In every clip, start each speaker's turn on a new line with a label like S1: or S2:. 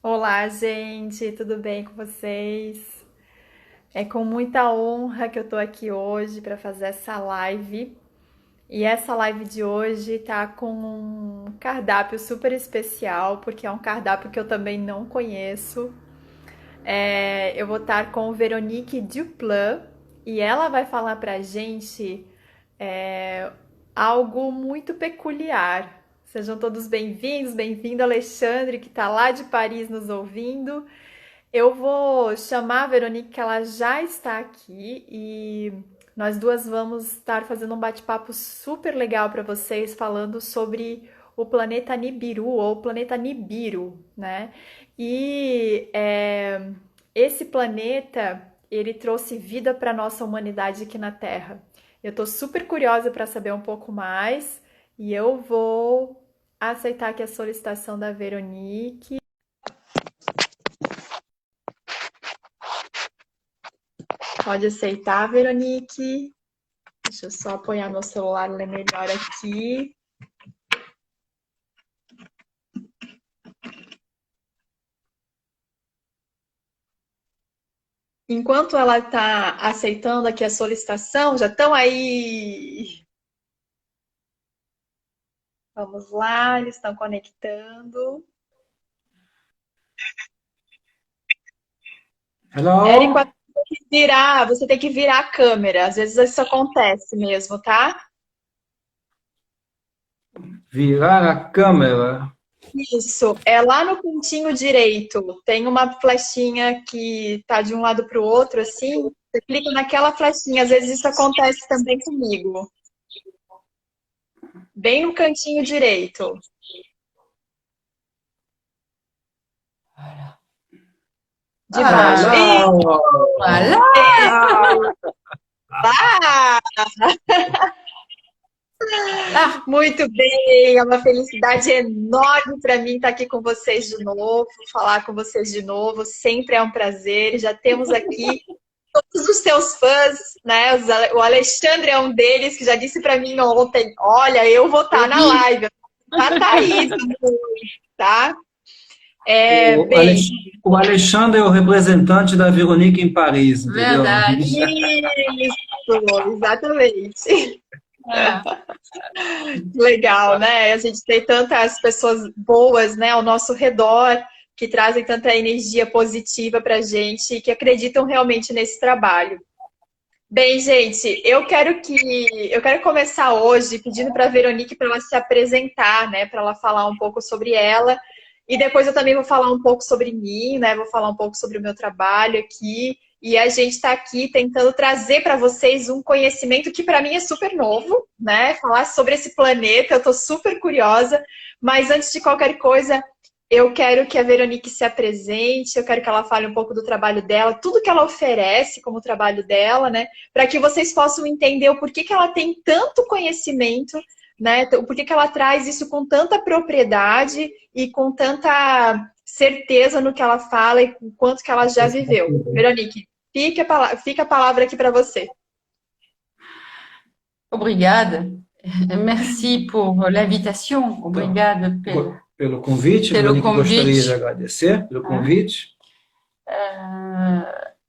S1: Olá, gente, tudo bem com vocês? É com muita honra que eu tô aqui hoje para fazer essa live. E essa live de hoje tá com um cardápio super especial, porque é um cardápio que eu também não conheço. Eu vou estar com Veronique Duplan e ela vai falar pra gente é, algo muito peculiar. Sejam todos bem-vindos, bem-vindo Alexandre, que está lá de Paris nos ouvindo. Eu vou chamar a Veronique, que ela já está aqui, e nós duas vamos estar fazendo um bate-papo super legal para vocês, falando sobre o planeta Nibiru, ou o planeta Nibiru, né? Esse planeta, ele trouxe vida para nossa humanidade aqui na Terra. Eu estou super curiosa para saber um pouco mais, e eu vou aceitar aqui a solicitação da Veronique. Pode aceitar, Veronique. Deixa eu só apoiar meu celular, ele é melhor aqui. Enquanto ela está aceitando aqui a solicitação, já estão aí. Vamos lá, eles estão conectando. Érico,
S2: Hello?
S1: você tem que virar a câmera. Às vezes isso acontece mesmo, tá?
S2: Virar a câmera.
S1: Isso, é lá no cantinho direito. Tem uma flechinha que tá de um lado para o outro, assim. Você clica naquela flechinha. Às vezes isso acontece também comigo. Bem no cantinho direito. De baixo.
S3: Voilà,
S2: Hello!
S3: voilà.
S1: Ah,
S3: Ah,
S1: muito bem, é uma felicidade enorme para mim estar aqui com vocês de novo, falar com vocês de novo. Sempre é um prazer. Já temos aqui todos os seus fãs, né? O Alexandre é um deles que já disse para mim ontem: olha, eu vou estar na
S3: oui,
S1: live, a Thaís, tá?
S2: O,
S1: Bem,
S2: Alex- o Alexandre é o representante da Veronique em Paris, entendeu?
S3: verdade.
S1: isso, exatamente.
S3: Voilà.
S1: Legal, né? A gente tem tantas pessoas boas, né, ao nosso redor que trazem tanta energia positiva para a gente e que acreditam realmente nesse trabalho. Bem, gente, eu quero começar hoje pedindo para a Veronique para ela se apresentar, né, para ela falar um pouco sobre ela e depois eu também vou falar um pouco sobre mim, né? Vou falar um pouco sobre o meu trabalho aqui. E a gente está aqui tentando trazer para vocês um conhecimento que para mim é super novo, né? Falar sobre esse planeta, eu estou super curiosa. Mas antes de qualquer coisa, eu quero que a Veronique se apresente, eu quero que ela fale um pouco do trabalho dela, tudo que ela oferece como trabalho dela, né? Para que vocês possam entender o porquê que ela tem tanto conhecimento, né? O porquê que ela traz isso com tanta propriedade e com tanta certeza no que ela fala e com quanto que ela já viveu. Veronique, fica a palavra aqui para você.
S3: Obrigada. Merci pour l'invitation.
S2: Então,
S3: Obrigada
S2: pelo convite,
S3: pelo
S2: Veronique gostaria de
S3: convite.
S2: agradecer pelo
S3: Hein.
S2: convite.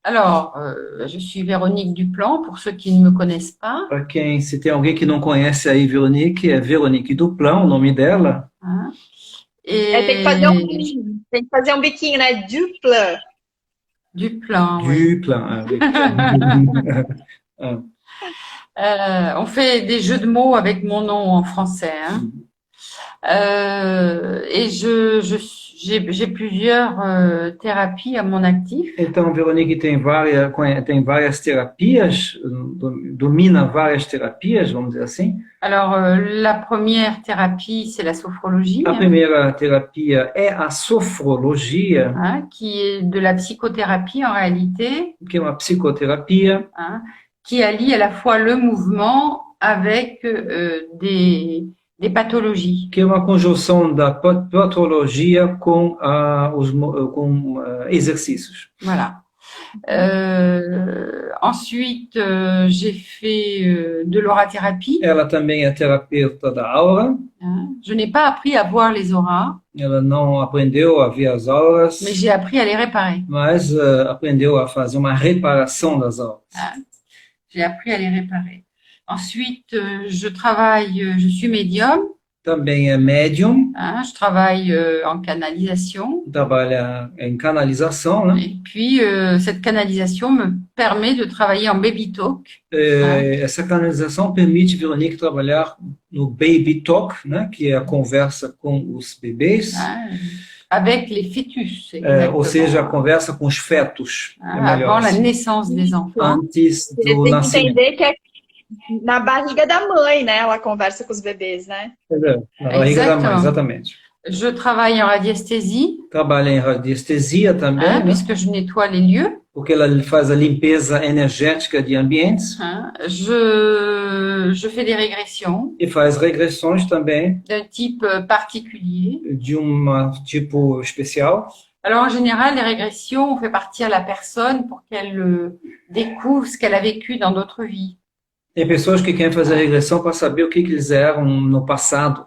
S3: Euh, je suis Véronique Duplan, pour ceux qui ne me connaissent pas.
S2: Para quem, se tem alguém que não conhece aí Veronique, é Veronique Duplan, o nome dela.
S3: Hein.
S1: Tem que fazer um
S3: Et
S1: biquinho, tem que fazer um biquinho, né? Dupla.
S3: Duplan, oui.
S2: Duplan, oui. Ah,
S3: On fait des jeux de mots avec mon nom en français, hein. J'ai plusieurs thérapies à mon actif.
S2: Então, Veronique tem várias terapias, domina várias terapias, vamos dizer assim.
S3: Alors, la première thérapie, c'est la sophrologie,
S2: A primeira terapia é a sofrologia,
S3: hein, qui est de la psychothérapie en réalité,
S2: que é uma psicoterapia
S3: hein, qui allie à la fois le mouvement avec des pathologies.
S2: que é uma conjunção da patologia com exercícios.
S3: Voilà. Ensuite, j'ai fait de l'aurathérapie.
S2: Ela também é terapeuta da aura.
S3: Je n'ai pas appris à voir les auras,
S2: Ela não aprendeu a ver as auras,
S3: mais j'ai appris à les réparer.
S2: mas aprendeu a fazer uma reparação das auras.
S3: J'ai appris à les réparer. Ensuite, je suis médium.
S2: Também é médium,
S3: Je travaille en canalisation.
S2: trabalha em canalização, né?
S3: Et puis, cette canalisation me permet de travailler en baby talk.
S2: Essa canalização permite Veronique trabalhar no Baby Talk, né? Que é a conversa com os bebês,
S3: Avec les fœtus,
S2: ou seja, a conversa com os fetos, é melhor
S3: avant la
S2: assim,
S3: naissance des enfants.
S2: antes
S1: Você
S2: do
S1: tem que
S2: nascimento.
S1: entender que é na barriga da mãe, né? Ela conversa com os bebês, né?
S2: Entendeu? Na barriga da mãe, exatamente.
S3: Je travaille en radiesthésie,
S2: Trabalha em radiestesia também, né?
S3: puisque je nettoie les lieux.
S2: Porque ela faz a limpeza energética de ambientes
S3: Je fais des régressions
S2: e faz regressões também
S3: d'un type particulier.
S2: de um tipo especial.
S3: Alors, en général, les régressions, on fait partir la personne pour qu'elle découvre ce qu'elle a vécu dans d'autres vies.
S2: Tem pessoas que querem fazer regressão para saber o que eles eram no passado.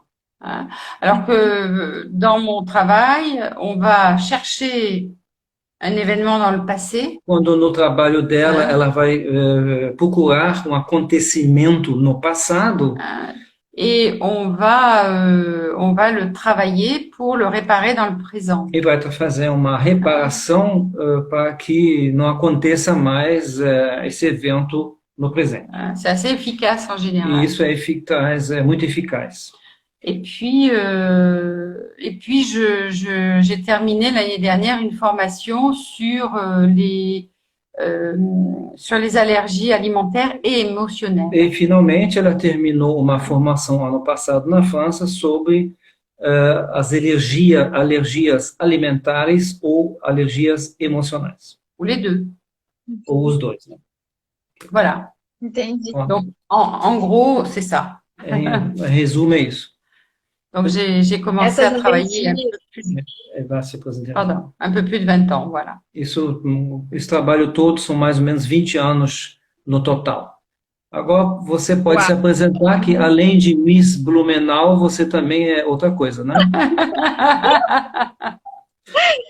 S3: Alors que dans mon travail, on va chercher un événement dans le passé.
S2: Quando no trabalho dela, ela vai procurar um acontecimento no passado
S3: Et on va le travailler pour le réparer dans le présent.
S2: e vai fazer uma reparação para que não aconteça mais esse evento no presente.
S3: C'est assez efficace en
S2: E
S3: général.
S2: isso é eficaz, é muito eficaz.
S3: Et puis j'ai terminé l'année dernière une formation sur les allergies alimentaires et émotionnelles.
S2: E finalmente ela terminou uma formação ano passado na França sobre as alergias alimentares ou alergias emocionais,
S3: Ou les deux.
S2: ou os dois, né?
S3: Voilà.
S1: Entendi.
S3: Donc, en gros, c'est ça.
S2: Em resumo é isso.
S3: Donc, j'ai commencé à travailler
S2: Vai se apresentar.
S3: pardon, un peu plus de 20 ans, voilà.
S2: Esse trabalho todo são mais ou menos 20 anos no total. Agora você pode se apresentar que além de Miss Blumenau, você também é outra coisa, né?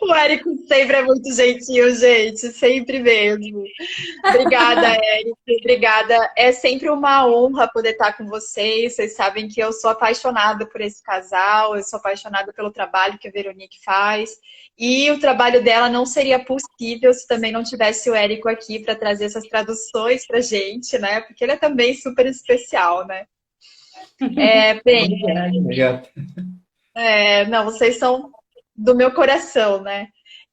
S1: O Érico sempre é muito gentil, gente, sempre mesmo. Obrigada, Érico, obrigada. É sempre uma honra poder estar com vocês. Vocês sabem que eu sou apaixonada por esse casal, eu sou apaixonada pelo trabalho que a Veronique faz. E o trabalho dela não seria possível se também não tivesse o Érico aqui para trazer essas traduções para gente, né? Porque ele é também super especial, né? Bem,
S2: Obrigado.
S1: não, vocês são do meu coração, né?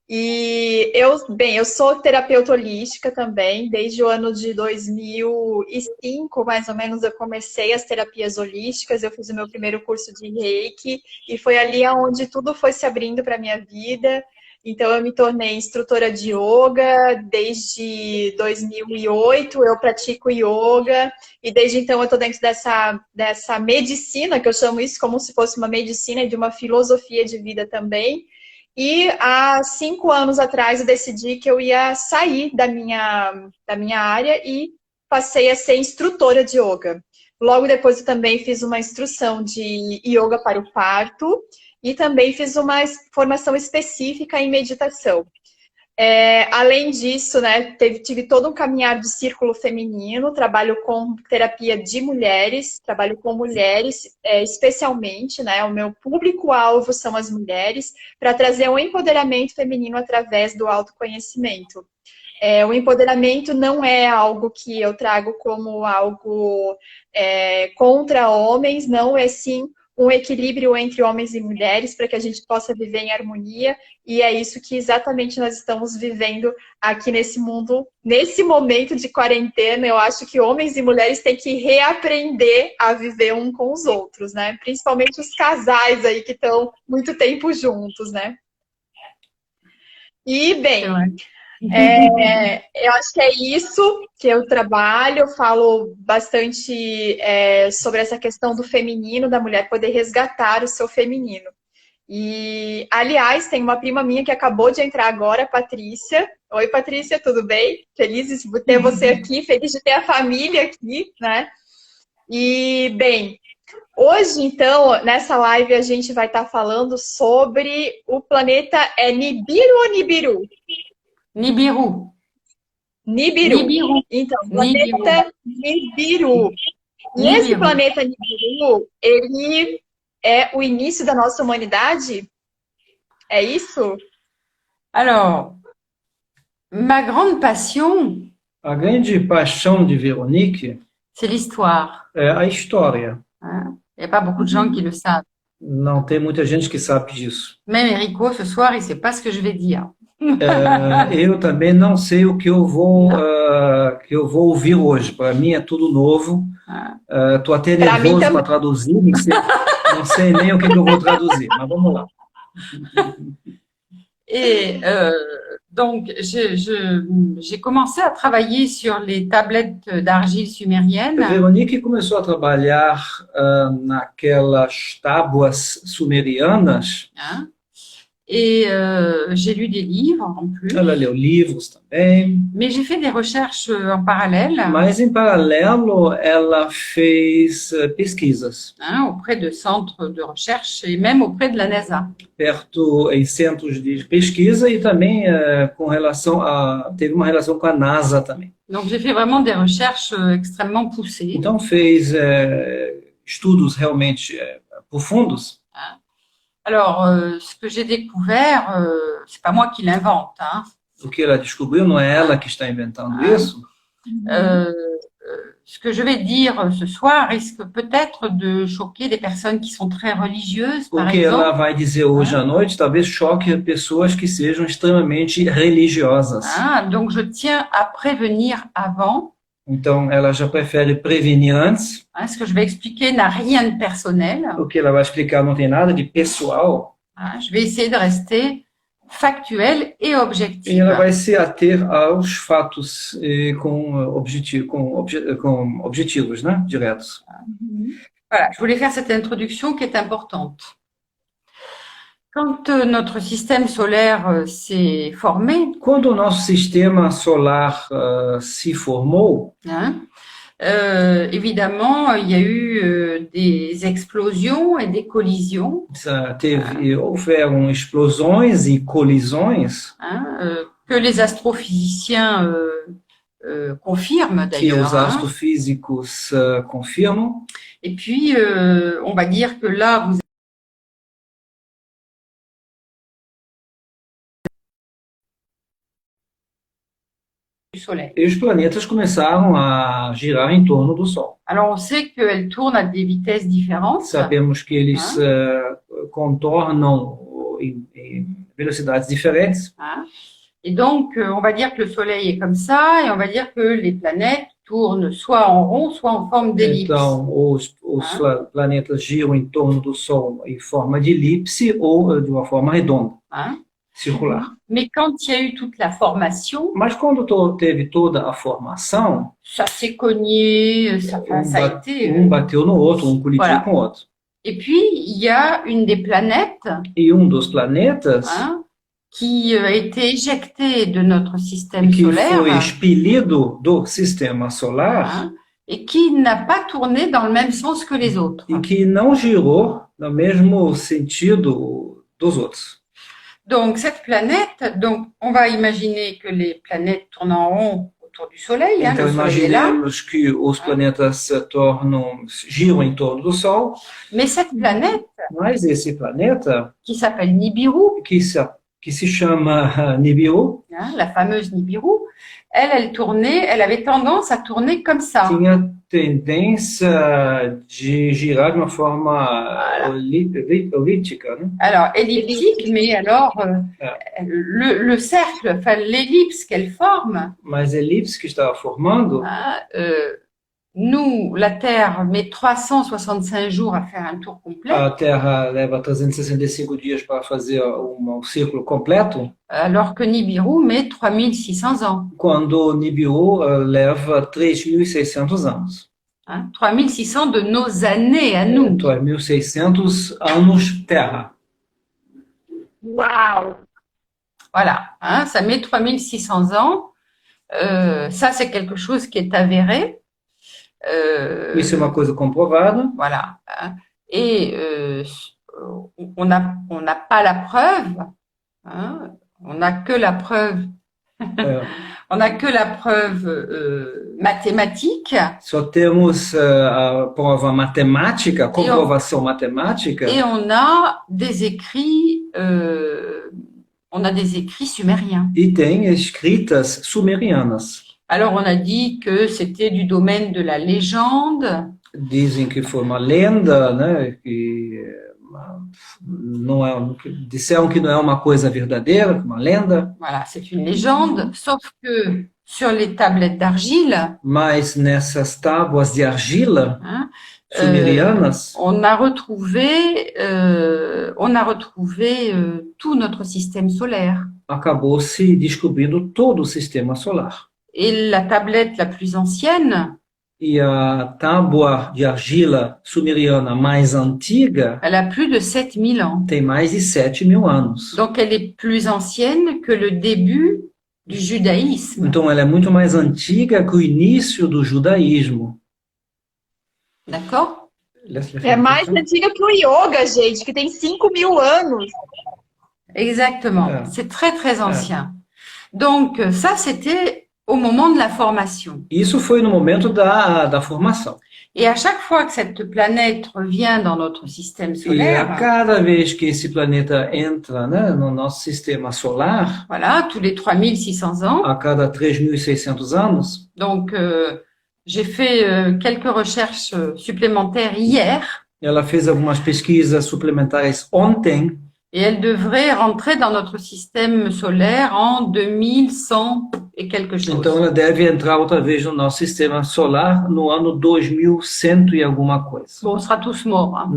S1: E eu sou terapeuta holística também, desde o ano de 2005, mais ou menos, eu comecei as terapias holísticas, eu fiz o meu primeiro curso de Reiki, e foi ali onde tudo foi se abrindo para a minha vida. Então, eu me tornei instrutora de yoga, desde 2008 eu pratico yoga, e desde então eu estou dentro dessa medicina, que eu chamo isso como se fosse uma medicina e de uma filosofia de vida também. E há 5 anos atrás eu decidi que eu ia sair da minha área e passei a ser instrutora de yoga. Logo depois eu também fiz uma instrução de yoga para o parto e também fiz uma formação específica em meditação. Além disso, né, tive todo um caminhar de círculo feminino, trabalho com terapia de mulheres, trabalho com mulheres especialmente, né, o meu público-alvo são as mulheres, para trazer um empoderamento feminino através do autoconhecimento. O empoderamento não é algo que eu trago como algo contra homens, não, é sim um equilíbrio entre homens e mulheres para que a gente possa viver em harmonia, e é isso que exatamente nós estamos vivendo aqui nesse mundo, nesse momento de quarentena. Eu acho que homens e mulheres têm que reaprender a viver um com os outros, né? Principalmente os casais aí que estão muito tempo juntos, né? E, bem, eu acho que é isso que eu trabalho. Eu falo bastante sobre essa questão do feminino, da mulher poder resgatar o seu feminino. E, aliás, tem uma prima minha que acabou de entrar agora, Patrícia. Oi, Patrícia, tudo bem? Feliz de ter você aqui, feliz de ter a família aqui, né? E, bem, hoje, então, nessa live a gente vai estar falando sobre o planeta Nibiru ou Nibiru?
S3: Nibiru.
S1: Nibiru.
S3: Nibiru.
S1: Então, planeta Nibiru. E esse planeta Nibiru, ele é o início da nossa humanidade? É isso?
S3: Alors, ma grande passion,
S2: A grande paixão de Veronique
S3: c'est l'histoire.
S2: é a história.
S3: Hein. Il n'y a pas beaucoup de gens qui le savent.
S2: Não tem muita gente que sabe disso.
S3: Même Enrico, ce soir, il ne sait pas ce que je vais dire.
S2: Eu também não sei o que eu vou ouvir hoje. Para mim é tudo novo. Estou até
S1: Pra mim
S2: nervoso
S1: também.
S2: para traduzir. Não sei nem o que eu vou traduzir, mas vamos lá.
S3: Et donc, j'ai commencé à travailler sur les tablettes d'argile sumérienne.
S2: Veronique começou a trabalhar naquelas tábuas sumerianas.
S3: Hein. Et j'ai lu des livres en plus.
S2: Ela leu livros também.
S3: Mais j'ai fait des recherches en parallèle,
S2: Mas, em paralelo, ela fez pesquisas
S3: hein, auprès de centres de recherche et même auprès de la NASA.
S2: em centros de pesquisa e também teve uma relação com a NASA também.
S3: Donc, j'ai fait vraiment des recherches extrêmement poussées.
S2: Então, fez estudos realmente profundos.
S3: Alors, ce que j'ai découvert, c'est pas moi qui l'invente, hein.
S2: O que ela descobriu não é ela que está inventando isso.
S3: Ce que je vais dire ce soir risque peut-être de choquer des personnes qui sont très religieuses,
S2: O
S3: par
S2: que ela
S3: exemple.
S2: vai dizer hoje à noite talvez choque pessoas que sejam extremamente religiosas.
S3: Hein, donc, je tiens à prévenir avant.
S2: Então, ela já prefere prevenir antes.
S3: Hein, ce que je vais expliquer n'a rien de personnel.
S2: O que ela vai explicar não tem nada de pessoal.
S3: Hein, je vais essayer de rester factuelle et
S2: E
S3: objective.
S2: ela vai se ater aos fatos com objetivos, né? Diretos.
S3: Voilà, je voulais faire cette introduction qui est importante. Quand notre système solaire s'est formé,
S2: Quando o nosso sistema solar se formou,
S3: hein, évidemment, il y a eu des explosions et des collisions,
S2: houveram explosões e colisões
S3: hein, que les astrophysiciens confirment
S2: que
S3: d'ailleurs.
S2: os
S3: Hein.
S2: astrofísicos confirmam.
S3: Et puis, on va dire que là, vous du Soleil.
S2: E os planetas começaram a girar em torno do Sol.
S3: Alors, on sait qu'elles tournent à des vitesses différentes.
S2: Sabemos que eles contornam em velocidades diferentes.
S3: Hein. Et donc, on va dire que le Soleil est comme ça, et on va dire que les planètes tournent soit en rond, soit en forme d'ellipse.
S2: Então, os planetas giram em torno do Sol em forma de elipse ou de uma forma redonda,
S3: Hein.
S2: circular.
S3: Mais quand il y a eu toute la formation,
S2: Mas quando teve toda a formação,
S3: ça s'est cogné, ça a été.
S2: bateu no outro, colidiu
S3: Voilà.
S2: com o outro.
S3: Et puis, il y a une des planètes,
S2: E dos planetas
S3: hein, qui a été éjectée de notre système
S2: que
S3: solaire,
S2: foi expelido do sistema solar
S3: hein, et qui n'a pas tourné dans le même sens que les autres.
S2: e que não girou no mesmo sentido dos outros.
S3: Donc, cette planète, donc, on va imaginer que les planètes tournent en rond autour du Soleil, hein,
S2: Então,
S3: le Soleil est là,
S2: imaginemos que os planetas giram em torno do Sol,
S3: mais cette planète,
S2: mas esse planeta,
S3: qui s'appelle Nibiru,
S2: que se chama Nibiru,
S3: hein, la fameuse Nibiru, elle avait tendance à tourner comme ça.
S2: tinha tendência de girar de uma forma elíptica, né?
S3: Alors, elliptique, mais alors, le cercle, enfin, l'ellipse qu'elle forme,
S2: Mas a elipse que estava formando,
S3: hein, nous, la Terre met 365 jours à faire un tour complet,
S2: a Terra leva 365 dias para fazer círculo completo,
S3: alors que Nibiru met 3600 ans.
S2: quando Nibiru leva 3.600 anos.
S3: Hein, 3600 de nos années à nous.
S2: 3.600 anos Terra.
S1: Uau!
S3: Voilà, hein, ça met 3600 ans. Ça, c'est quelque chose qui est avéré.
S2: Isso é uma coisa comprovada.
S3: Voilà, hein. Et on n'a pas la preuve, hein, on n'a que la preuve,
S2: É,
S3: on n'a que la preuve mathématique
S2: só temos a prova matemática, a comprovação matemática,
S3: et on a des écrits sumériens.
S2: e tem escritas sumerianas.
S3: Alors, on a dit que c'était du domaine de la légende.
S2: Dizem que foi uma lenda, né? Que não é, disseram que não é uma coisa verdadeira, uma lenda,
S3: Voilà, c'est une légende, sauf que sur les tablettes d'argile,
S2: mas nessas tábuas de argila
S3: hein,
S2: sumerianas,
S3: on a retrouvé tout notre système solaire.
S2: acabou se descobrindo todo o sistema solar.
S3: Et la tablette la plus ancienne,
S2: E a tábua de argila sumeriana mais antiga
S3: elle a plus de 7000 ans.
S2: tem mais de 7.000 anos.
S3: Donc, elle est plus ancienne que le début du judaïsme.
S2: Então, ela é muito mais antiga que o início do judaísmo.
S3: D'accord?
S1: É mais antiga que o yoga, gente, que tem 5.000 anos.
S3: Exactement.
S2: Ah.
S3: C'est très, très ancien. Donc, ça, c'était au moment de la formation.
S2: Isso foi no momento da formação.
S3: Et à chaque fois que cette planète revient dans notre système
S2: E a
S3: solaire,
S2: cada vez que esse planeta entra, né, no nosso sistema solar,
S3: voilà, tous les 3600 ans,
S2: a cada 3.600 anos,
S3: donc j'ai fait quelques recherches supplémentaires hier,
S2: ela fez algumas pesquisas suplementares ontem,
S3: et elle devrait rentrer dans notre système solaire en 2100 et quelque chose.
S2: então ela deve entrar outra vez no nosso sistema solar no ano 2100 e alguma coisa.
S3: Bon, on sera tous morts, hein.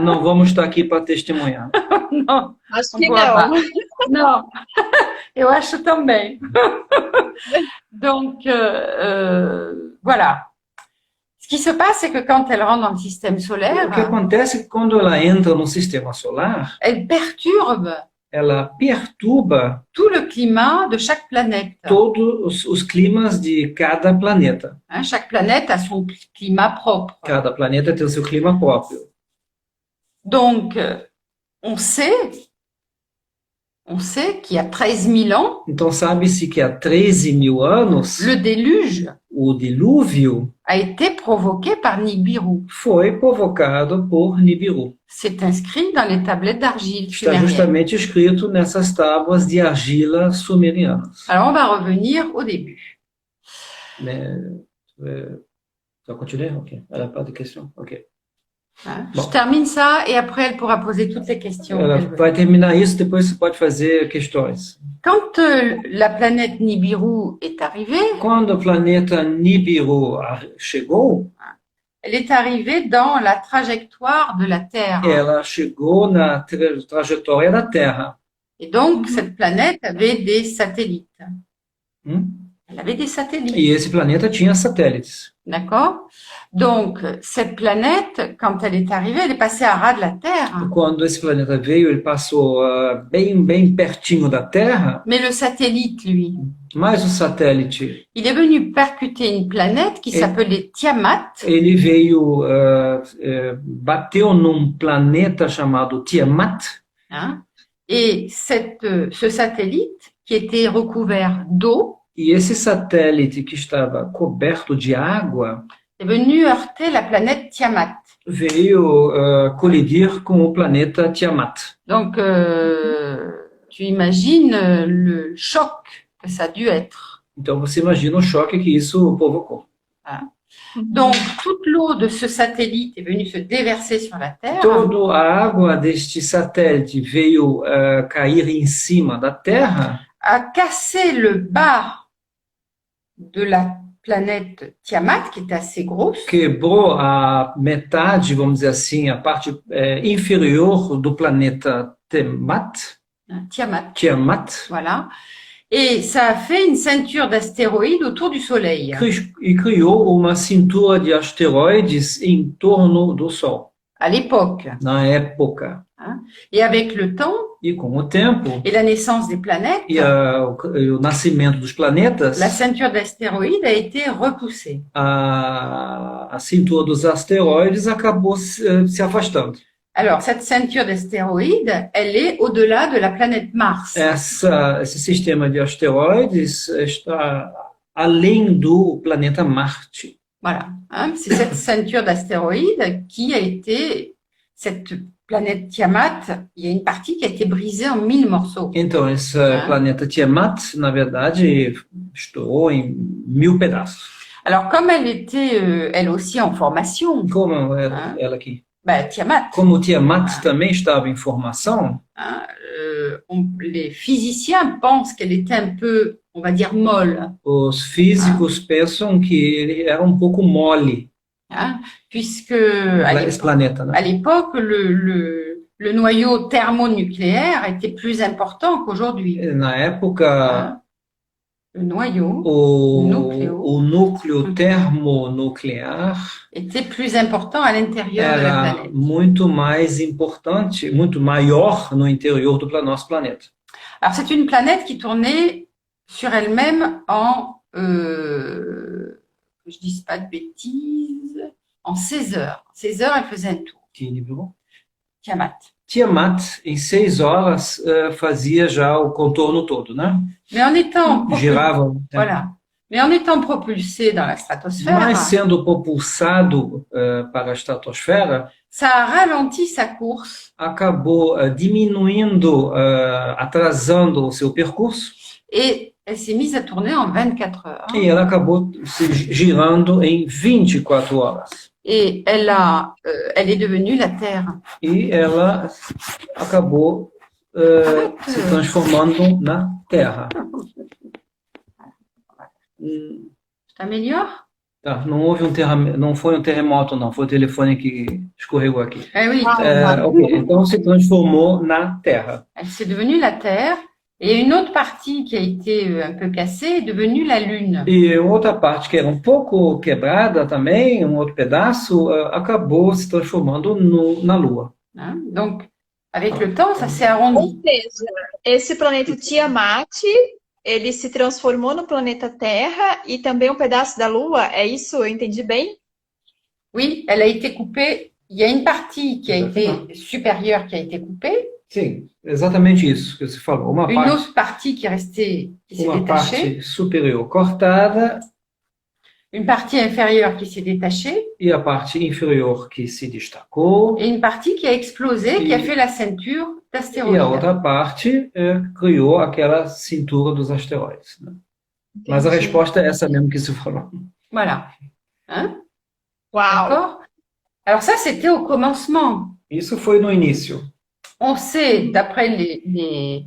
S2: Não vamos estar aqui para testemunhar.
S3: Non,
S1: Acho
S3: on
S1: que
S3: pourra
S1: não.
S3: pas. Non, eu acho também. Donc, voilà. Ce qui se passe, c'est que quand elle rentre dans le système
S2: O que
S3: solaire,
S2: acontece é que quando ela entra no sistema solar,
S3: elle perturbe
S2: ela perturba
S3: tout le climat de chaque planète.
S2: todos os climas de cada planeta.
S3: Hein, chaque planète a son climat propre.
S2: Cada planeta tem o seu clima próprio.
S3: Donc, on sait qu'il y a 13 000 ans,
S2: Então, sabe-se que há 13.000 anos,
S3: le déluge
S2: o dilúvio
S3: a été provoqué par Nibiru.
S2: foi provocado por Nibiru.
S3: C'est inscrit dans les tablettes d'argile
S2: Está
S3: sumériennes.
S2: justamente escrito nessas tábuas de argila sumerianas.
S3: Alors, on va revenir au début.
S2: Mais, ça continue? Ok. Elle n'a pas de questions? Ok.
S3: Hein.
S2: Bon.
S3: Je termine ça et après, elle pourra poser toutes les questions.
S2: Ela
S3: qu'elle veut.
S2: vai terminar isso, depois você pode fazer questões.
S3: Quand la planète Nibiru est arrivée,
S2: Quando o planeta Nibiru chegou,
S3: elle est arrivée dans la trajectoire de la Terre.
S2: ela chegou na trajetória da Terra.
S3: Et donc, cette planète avait des satellites.
S2: Hum?
S3: Elle avait des satellites.
S2: E esse planeta tinha satélites.
S3: D'accord? Donc, cette planète, quand elle est arrivée, elle est passée à ras de la Terre.
S2: Quando esse planeta veio, ele passou bem pertinho da Terra,
S3: Mais le satellite, lui,
S2: mas o satélite,
S3: il est venu percuter une planète qui
S2: Et-
S3: s'appelait Tiamat.
S2: ele veio, bateu num planeta chamado Tiamat,
S3: Hein? Et ce satellite, qui était recouvert d'eau,
S2: e esse satélite que estava coberto de água
S3: est venu heurter la planète Tiamat.
S2: veio colidir com o planeta Tiamat.
S3: Donc, tu imagines le choc que ça a dû être.
S2: Então você imagina o choque que isso provocou.
S3: Donc, toute l'eau de ce satellite est venue se déverser sur la Terre.
S2: Toda a água deste satélite veio cair em cima da Terra,
S3: A cassé le bas de la planète Tiamat, qui était assez grosse,
S2: quebrou a metade, vamos dizer assim, a parte inferior do planeta
S3: Tiamat,
S2: Tiamat,
S3: voilà. Et ça a fait une ceinture d'astéroïdes autour du Soleil.
S2: e criou uma cintura de asteroides em torno do Sol,
S3: À l'époque.
S2: na época.
S3: Et avec le temps,
S2: E com o tempo
S3: et la naissance des planètes,
S2: o nascimento dos planetas,
S3: la ceinture d'astéroïdes a été repoussée.
S2: a cintura dos asteroides acabou se afastando.
S3: Alors, cette ceinture d'astéroïdes, elle est au-delà de la planète Mars.
S2: Esse sistema de asteroides está além do planeta Marte.
S3: Voilà, hein, c'est cette ceinture d'astéroïdes qui a été, cette planète Tiamat, il y a une partie qui a été brisée en 1000 morceaux.
S2: Então, esse
S3: Ah.
S2: planeta Tiamat, na verdade, estourou em 1000 pedaços.
S3: Alors, comme elle était, elle aussi, en formation,
S2: Como
S3: Ah.
S2: ela aqui.
S3: Tiamat,
S2: Como o Tiamat
S3: Ah.
S2: também estava em formação,
S3: hein, les physiciens pensent qu'elle était un peu, on va dire, molle,
S2: os físicos pensam que ele era um pouco mole,
S3: hein, puisque à
S2: esse
S3: l'époque,
S2: planeta, né?
S3: à l'époque, le noyau thermonucléaire était plus important qu'aujourd'hui.
S2: Na época,
S3: Hein. Le noyau
S2: o núcleo termonuclear
S3: était plus important à l'intérieur de la
S2: era
S3: planète.
S2: muito mais importante, muito maior no interior do nosso planeta.
S3: Alors, c'est une planète qui tournait sur elle-même en, que je dise pas de bêtises, en 16 heures. 16 heures, elle faisait un tour. Tiamat.
S2: Tiamat, em 6 horas, fazia já o contorno todo, né?
S3: Mais en étant,
S2: Girava.
S3: voilà. Mais en étant propulsé dans la stratosphère,
S2: Mas sendo propulsado para a estratosfera,
S3: ça a ralenti sa course
S2: acabou diminuindo, atrasando o seu percurso,
S3: et elle s'est mise à tourner en 24 heures.
S2: e ela acabou se girando em 24 horas.
S3: Et elle est devenue la Terre.
S2: E ela acabou se transformando na Terra.
S3: Je t'améliore?
S2: Tá, não foi um terremoto, não. Foi o telefone que escorregou aqui.
S3: Eh oui,
S2: Ok, então se transformou na Terra.
S3: elle s'est devenue la Terre. Et une autre partie qui a été un peu cassée est devenue la Lune.
S2: E outra parte que era um pouco quebrada também, um outro pedaço, acabou se transformando na Lua.
S3: Hein. Donc, avec le temps, ça s'est arrondi.
S1: Ou seja, esse planeta Tiamat, ele se transformou no planeta Terra e também um pedaço da Lua, é isso? Eu entendi bem?
S3: Oui, elle a été coupée. Il y a une partie qui a été supérieure qui a été coupée,
S2: Sim, exatamente isso que você falou.
S3: une autre partie qui est restée, qui s'est
S2: Uma
S3: détachée,
S2: parte superior cortada
S3: une partie inférieure qui s'est détachée,
S2: e a parte inferior que se destacou,
S3: et une partie qui a explosé, qui a fait la ceinture
S2: e
S3: d'astéroïdes.
S2: a outra parte criou aquela cintura dos asteroides, né? Mas a
S1: Entendi.
S2: resposta é essa mesmo que você falou.
S3: Voilà. Hein?
S1: Uau!
S3: D'accord? Alors ça, c'était au commencement.
S2: Isso foi no início.
S3: On sait, d'après les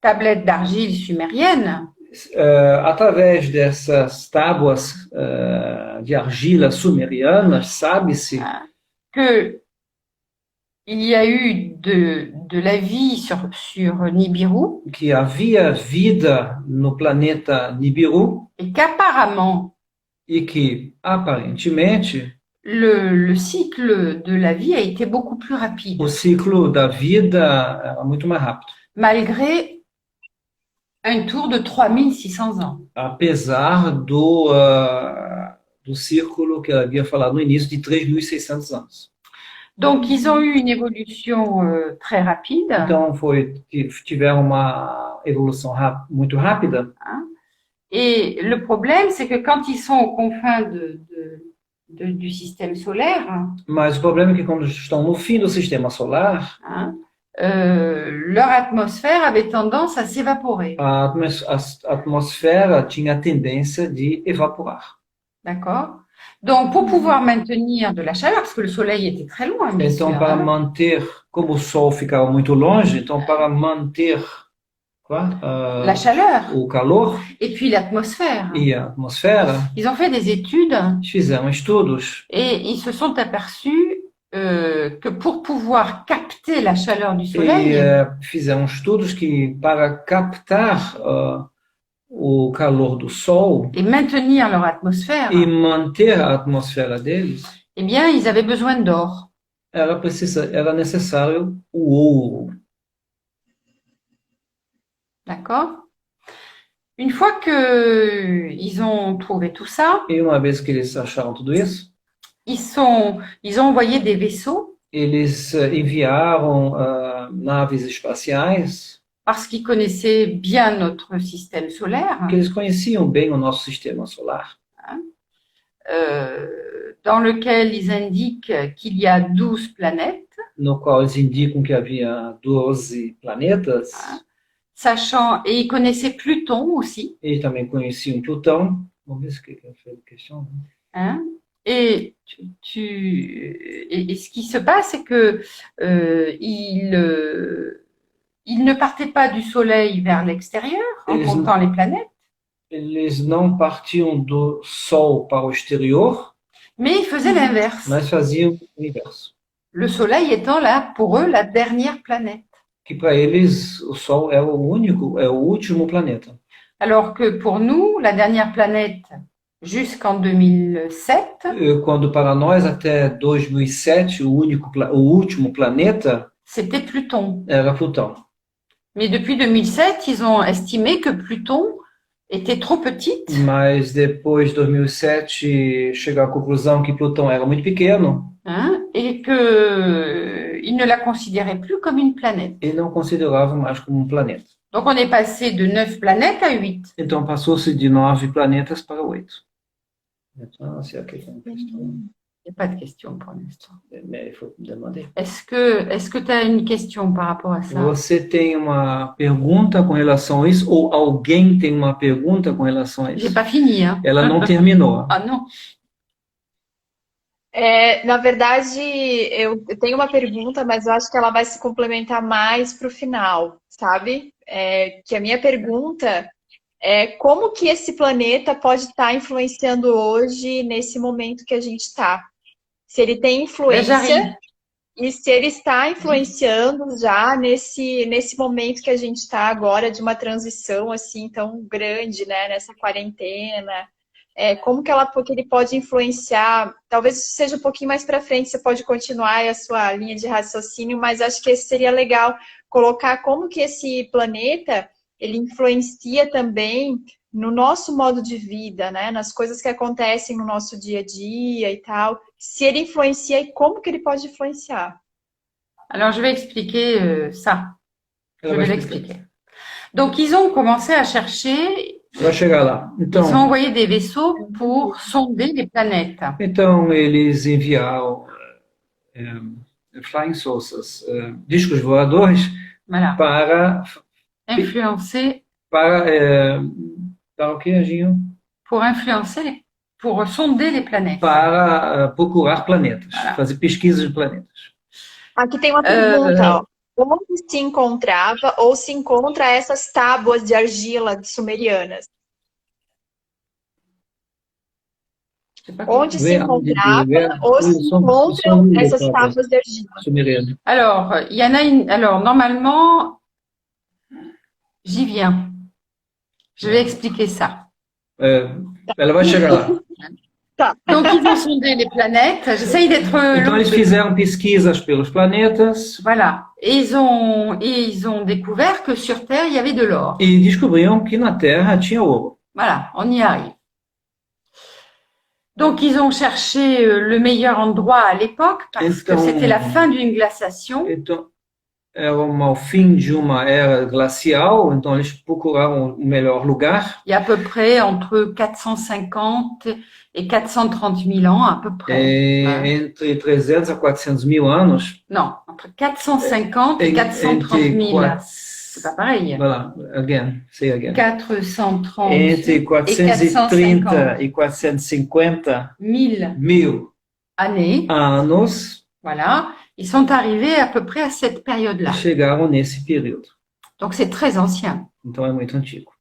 S3: tablettes d'argile sumériennes,
S2: Através dessas tábuas de argila sumerianas, sabe-se
S3: que il y a eu de la vie sur Nibiru
S2: que havia vida no planeta Nibiru
S3: et qu'apparemment,
S2: e que, aparentemente,
S3: le cycle de la vie a été beaucoup plus rapide,
S2: o ciclo da vida era muito mais rápido,
S3: malgré un tour de 3600 ans.
S2: apesar do círculo que eu havia falado no início de 3.600 anos.
S3: Donc, ils ont eu une évolution très rapide.
S2: Então, tiveram uma evolução muito rápida.
S3: Et le problème, c'est que quand ils sont aux confins du système solaire,
S2: Mas o problema é que quando estão no fim do sistema solar,
S3: leur atmosphère avait tendance à s'évaporer.
S2: a atmosfera tinha a tendência de evaporar.
S3: D'accord? Donc, pour pouvoir maintenir de la chaleur, parce que le soleil était très loin, bien
S2: Então,
S3: sûr,
S2: para
S3: hein,
S2: manter, como o Sol ficava muito longe, então para manter
S3: la chaleur
S2: o calor
S3: et puis l'atmosphère,
S2: e a atmosfera,
S3: ils ont fait des études
S2: fizeram estudos
S3: et ils se sont aperçus que pour pouvoir capter la chaleur du soleil,
S2: fizeram estudos que para captar o calor do Sol
S3: et maintenir leur atmosphère,
S2: e manter a atmosfera deles,
S3: eh bien, ils avaient besoin d'or.
S2: era necessário o ouro.
S3: D'accord? Une fois qu'ils ont trouvé tout ça,
S2: E uma vez que eles acharam tudo isso,
S3: ils ont envoyé des vaisseaux
S2: eles enviaram naves espaciais,
S3: parce qu'ils connaissaient bien notre système solaire,
S2: porque eles conheciam bem o nosso sistema solar,
S3: dans lequel ils indiquent qu'il y a 12 planètes,
S2: no qual eles indicam que havia 12 planetas.
S3: sachant, et ils connaissaient Pluton aussi.
S2: Eles também conheciam Plutão. Vamos ver se que eu fiz a questão.
S3: Hein? Et, et ce qui se passe, c'est que ils ne partaient pas du Soleil vers l'extérieur en comptant les planètes.
S2: Eles não partiam do Sol para o exterior,
S3: mais ils faisaient l'inverse.
S2: Mas faziam o inverso.
S3: Le Soleil étant là, pour eux, la dernière planète.
S2: Que para eles o Sol é o último planeta.
S3: Alors que pour nous, la dernière planète jusqu'en 2007.
S2: Quando para nós até 2007 o último planeta.
S3: C'était Pluton.
S2: Era Plutão.
S3: Mais depuis 2007, ils ont estimé que Pluton était trop petite.
S2: Mas depois de 2007 chegou à conclusão que Plutão era muito pequeno.
S3: Et qu'ils ne la considéraient plus comme une planète.
S2: E não consideravam mais como planeta.
S3: Donc on est passé de 9 planètes à 8.
S2: Então passou-se de 9 planetas para 8. Então, se aqui tem uma questão.
S3: Il n'y a pas de question pour l'instant.
S2: Mais il faut demander.
S3: Est-ce que tu as une question par rapport à ça?
S2: Você tem uma pergunta com relação a isso? Ou alguém tem uma pergunta com relação a isso?
S3: J'ai pas fini, hein?
S2: Ela não terminou.
S3: Ah, não?
S1: Na verdade, eu tenho uma pergunta, mas eu acho que ela vai se complementar mais para o final, sabe? Que a minha pergunta é como que esse planeta pode estar influenciando hoje nesse momento que a gente está? Se ele tem influência e se ele está influenciando já nesse momento que a gente está agora de uma transição assim tão grande, né? Nessa quarentena. Como que ele pode influenciar? Talvez isso seja um pouquinho mais para frente, você pode continuar aí a sua linha de raciocínio, mas acho que esse seria legal colocar como que esse planeta ele influencia também no nosso modo de vida, né? Nas coisas que acontecem no nosso dia a dia e tal. Se ele influencia e como que ele pode influenciar?
S3: Alors, je vais expliquer ça. Je vais l'expliquer. Donc, ils ont commencé à chercher...
S2: Vai chegar lá. Então,
S3: ils ont envoyé des vaisseaux pour sonder les planètes.
S2: Então, eles enviaram flying saucers, discos voadores,
S3: voilà.
S2: Para
S3: influencer.
S2: Para o que, Aginho?
S3: Pour influencer, pour sonder les planètes.
S2: Para procurar planetas, voilà. Fazer pesquisas de planetas.
S1: Aqui tem uma pergunta, ó. Onde se encontrava ou se encontra essas tábuas de argila sumerianas? Onde se encontrava ou se encontram essas tábuas de argila?
S3: Alors, il y en a une. Alors, normalement, j'y viens. Je vais expliquer ça.
S2: Ela vai chegar lá.
S3: Donc, ils ont sondé les planètes. J'essaye d'être...
S2: Então, eles fizeram pesquisas pelos planetas.
S3: Voilà. Et ils ont découvert que sur Terre, il y avait de l'or.
S2: E descobriram que na Terra tinha ouro.
S3: Voilà, on y arrive. Donc, ils ont cherché le meilleur endroit à l'époque parce que c'était la fin d'une glaciation.
S2: Então, era o fim de uma era glacial, então eles procuraram o melhor lugar.
S3: Il y a à peu près entre 450 et 430 000 ans, à peu près.
S2: Entre 300 a 400 mil anos.
S3: Non, entre 450 et 430 000. C'est pas pareil.
S2: Voilà, say again.
S3: 430
S2: entre 430 e 450 mil
S3: années.
S2: Anos.
S3: Voilà. Ils sont arrivés à peu près à cette période-là.
S2: Chegaram nesse período.
S3: Donc, c'est très ancien.
S2: Então, é muito antigo.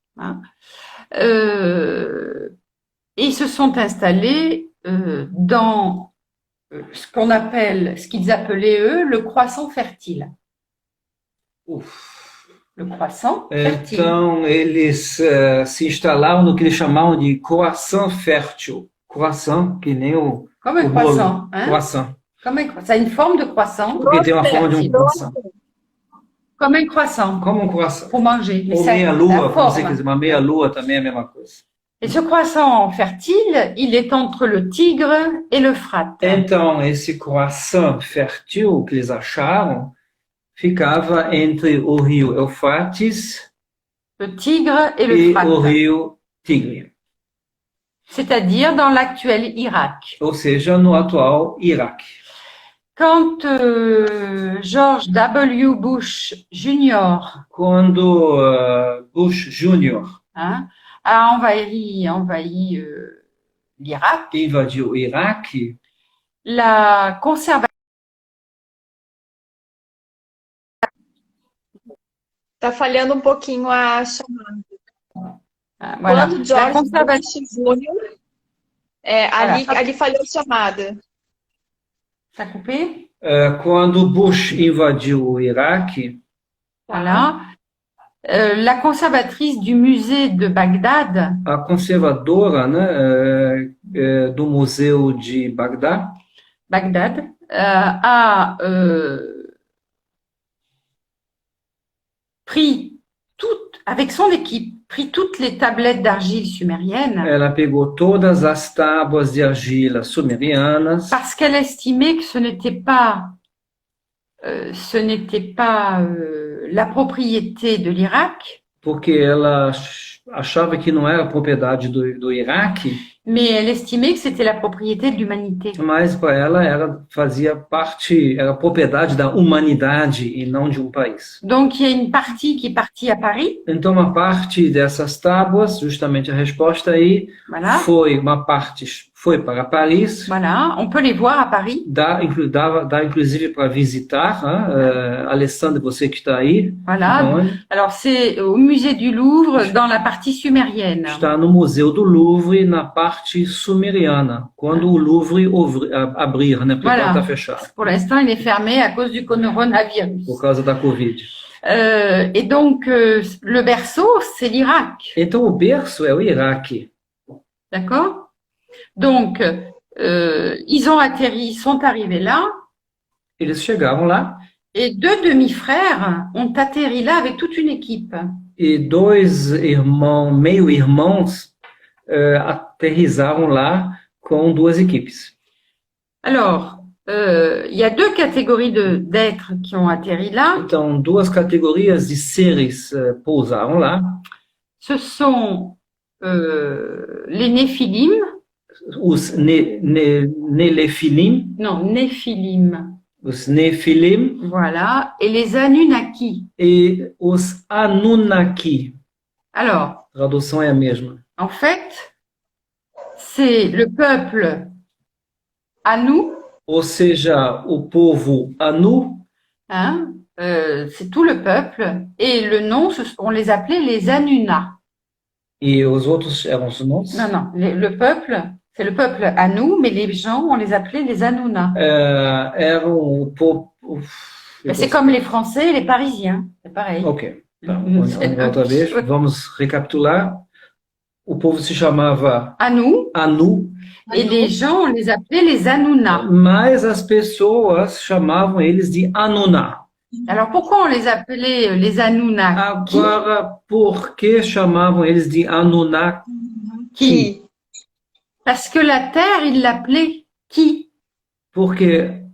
S3: Et ils se sont installés dans ce qu'ils appelaient, eux, le croissant fertile. Le croissant fertile.
S2: Então, eles se instalaram no que eles chamavam de croissant fértil. Croissant, que nem o...
S3: Comme un croissant. Hein?
S2: Croissant.
S3: Ça a une forme de croissant.
S2: Porque tem uma forma de um croissant.
S3: Comme un croissant.
S2: Como um croissant.
S3: Pour manger.
S2: Ou meia-lua, como você quiser. Uma meia-lua também é a mesma coisa.
S3: Et ce croissant fertile, il est entre le Tigre et l'Euphrate.
S2: Então, esse croissant fértil que eles acharam ficava entre o rio Eufrates
S3: Le Tigre et
S2: e
S3: l'Euphrate.
S2: o rio Tigre.
S3: C'est-à-dire dans l'actuel Irak.
S2: Ou seja, no atual Iraque.
S3: Quand George W. Bush Jr.
S2: Quando Bush Jr.
S3: A envahi l'Irak,
S2: invadiu o Iraque,
S3: la conservation.
S1: Tá falhando um pouquinho a chamada.
S3: Voilà.
S1: Quando George Bush Jr. Ali falhou a chamada.
S3: Ça a coupé?
S2: Quando Bush invadiu o Iraque,
S3: voilà. La conservatrice du musée de Bagdad,
S2: a conservadora, né, do museu de Bagdá,
S3: a pris avec son équipe, pris toutes les tablettes d'argile sumériennes.
S2: Ela pegou todas as tábuas de argila sumerianas.
S3: Parce qu'elle estimait que ce n'était pas la propriété de l'Irak.
S2: Porque ela achava que não era propriedade do Iraque.
S3: Mais elle estimait que c'était la propriété de l'humanité.
S2: Mas para ela era propriedade da humanidade e não de um país.
S3: Donc il y a une partie qui est partie à Paris.
S2: Então uma parte dessas tábuas, justamente a resposta aí,
S3: voilà.
S2: Uma parte foi para Paris.
S3: Voilà, on peut les voir à Paris.
S2: Dá inclusive para visitar, Alessandra, você que está aí.
S3: Voilà. Alors c'est au musée du Louvre dans la partie sumérienne.
S2: Está no museu do Louvre na parte sumeriana, quando o Louvre abrir, né? Porque
S3: voilà.
S2: está fechado.
S3: Pour l'instant, il est fermé à cause du coronavirus.
S2: Por causa da Covid.
S3: Et donc le berceau, c'est l'Irak.
S2: Então o berço é o Iraque.
S3: D'accord? Donc, ils sont arrivés là.
S2: Eles chegaram lá.
S3: Et deux demi-frères ont atterri là avec toute une équipe.
S2: E dois meio-irmãos, aterrizaram lá com duas equipes.
S3: Alors, il y a deux catégories d'êtres qui ont atterri là.
S2: Então, duas categorias de seres pousaram lá.
S3: Ce sont les Néphilim.
S2: Os Néphilim.
S3: Non, Néphilim.
S2: Os Néphilim.
S3: Voilà. Et les Anunnaki.
S2: E os Anunnaki.
S3: Alors.
S2: A tradução é a mesma.
S3: En fait, c'est le peuple Anu.
S2: Ou seja, o povo Anu.
S3: C'est tout le peuple. Et le nom, on les appelait les Anunna.
S2: E os outros eram os noms?
S3: Non, le peuple, c'est le peuple Anu, mais les gens, on les appelait les Anunna.
S2: Eram o povo...
S3: C'est comme les Français et les Parisiens, c'est pareil.
S2: Ok, vamos outra vez. Vamos recapitular. O povo se chamava
S3: Anu. Et les gens, on les appelait les Anunna.
S2: Mas as pessoas chamavam eles de Anunna.
S3: Alors, pourquoi on les appelait les Anunnaki?
S2: Agora, por que chamavam eles de Anunnaki?
S3: Parce que la Terre, il l'appelait qui?
S2: Porque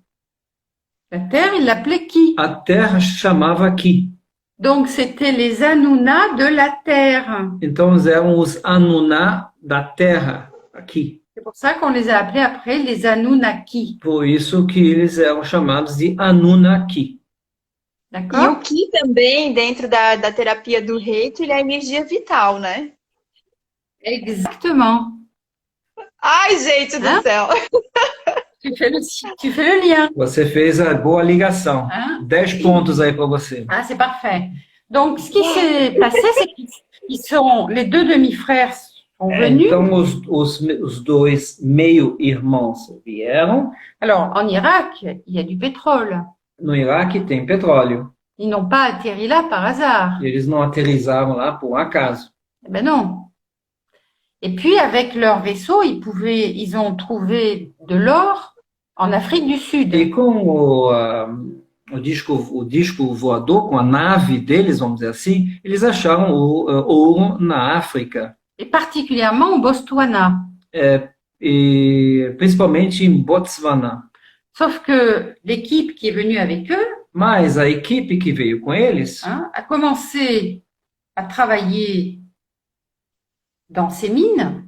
S3: la Terre, il l'appelait qui?
S2: A Terra chamava Ki.
S3: Donc, c'était les Anunna de la Terre.
S2: Então, eram os Anunna da Terra, aqui.
S3: C'est pour ça qu'on les a appelés après les Anunnaki.
S2: Por isso que eles eram chamados de Anunnaki.
S1: E o Ki também, dentro da terapia do Reiki, ele é energia vital, né?
S3: Exactement.
S1: Ai, gente do céu!
S3: Tu fais le lien.
S2: Você fez a boa ligação. 10 pontos aí para você.
S3: Ah, c'est parfait. Donc, ce qui s'est passé, c'est que les deux demi-frères sont venus.
S2: Então, os dois meio-irmãos vieram.
S3: Alors, en Irak, il y a du pétrole.
S2: No Iraque tem petróleo.
S3: Ils n'ont pas atterri là par hasard.
S2: Eles não aterrizaram lá por um acaso.
S3: Eh ben non. Et puis, avec leur vaisseau, ils ont trouvé de l'or en Afrique du Sud.
S2: E com o disco voador, com a nave deles, vamos dizer assim, eles acharam ouro na África,
S3: Et particulièrement au Botswana.
S2: e principalmente em Botswana.
S3: Sauf que l'équipe qui est venue avec eux
S2: Mas a equipe que veio com eles
S3: a commencé à travailler dans ces mines,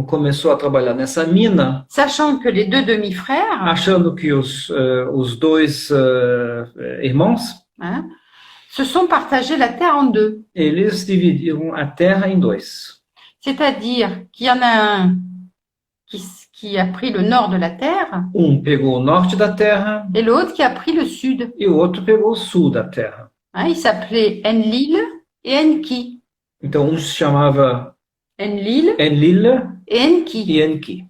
S2: começou a trabalhar nessa mina,
S3: sachant que les deux demi-frères
S2: achando que os dois irmãos,
S3: se sont partagés la terre en deux.
S2: eles dividiram a terra em dois.
S3: C'est-à-dire qu'il y en a un qui a pris le nord de la terre
S2: Pegou o norte da terra
S3: et l'autre qui a pris le sud.
S2: e o outro pegou o sul da terra.
S3: Il s'appelait Enlil et Enki.
S2: Então, se chamava
S3: Enlil
S2: Enlil
S3: et Enki.
S2: e Enki.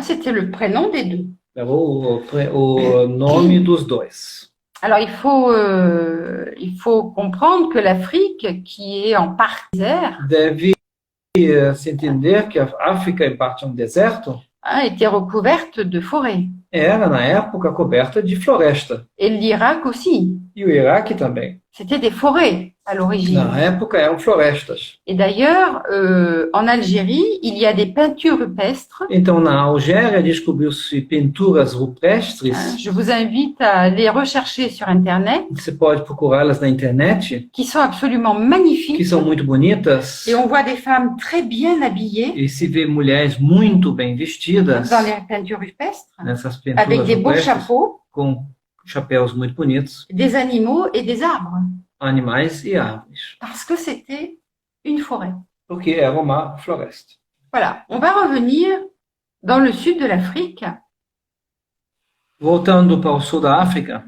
S3: C'était le prénom des deux.
S2: Era o nome dos dois.
S3: Alors, il faut comprendre que l'Afrique, qui est en partie désert,
S2: Deve se entender que a África, em parte, é um deserto,
S3: était recouverte de forêts.
S2: era, na época, coberta de floresta.
S3: Et l'Irak aussi.
S2: E o Iraque também.
S3: C'était des forêts à l'origine.
S2: Na época, eram florestas.
S3: Et d'ailleurs, en Algérie, il y a des peintures rupestres.
S2: Então, na Algéria, descobriu-se pinturas rupestres.
S3: Je vous invite à les rechercher sur Internet.
S2: Você pode procurá-las na internet.
S3: Qui sont absolument magnifiques.
S2: Que são muito bonitas.
S3: Et on voit des femmes très bien habillées.
S2: E se vê mulheres muito bem vestidas.
S3: Dans les peintures rupestres.
S2: Nessas pinturas
S3: avec des beaux chapeaux.
S2: Com chapéus muito bonitos.
S3: Des animaux et des arbres.
S2: Animais e árvores.
S3: Parce que c'était une forêt.
S2: Porque era uma floresta.
S3: Voilà, on va revenir dans le sud de l'Afrique.
S2: Voltando para o sul da África.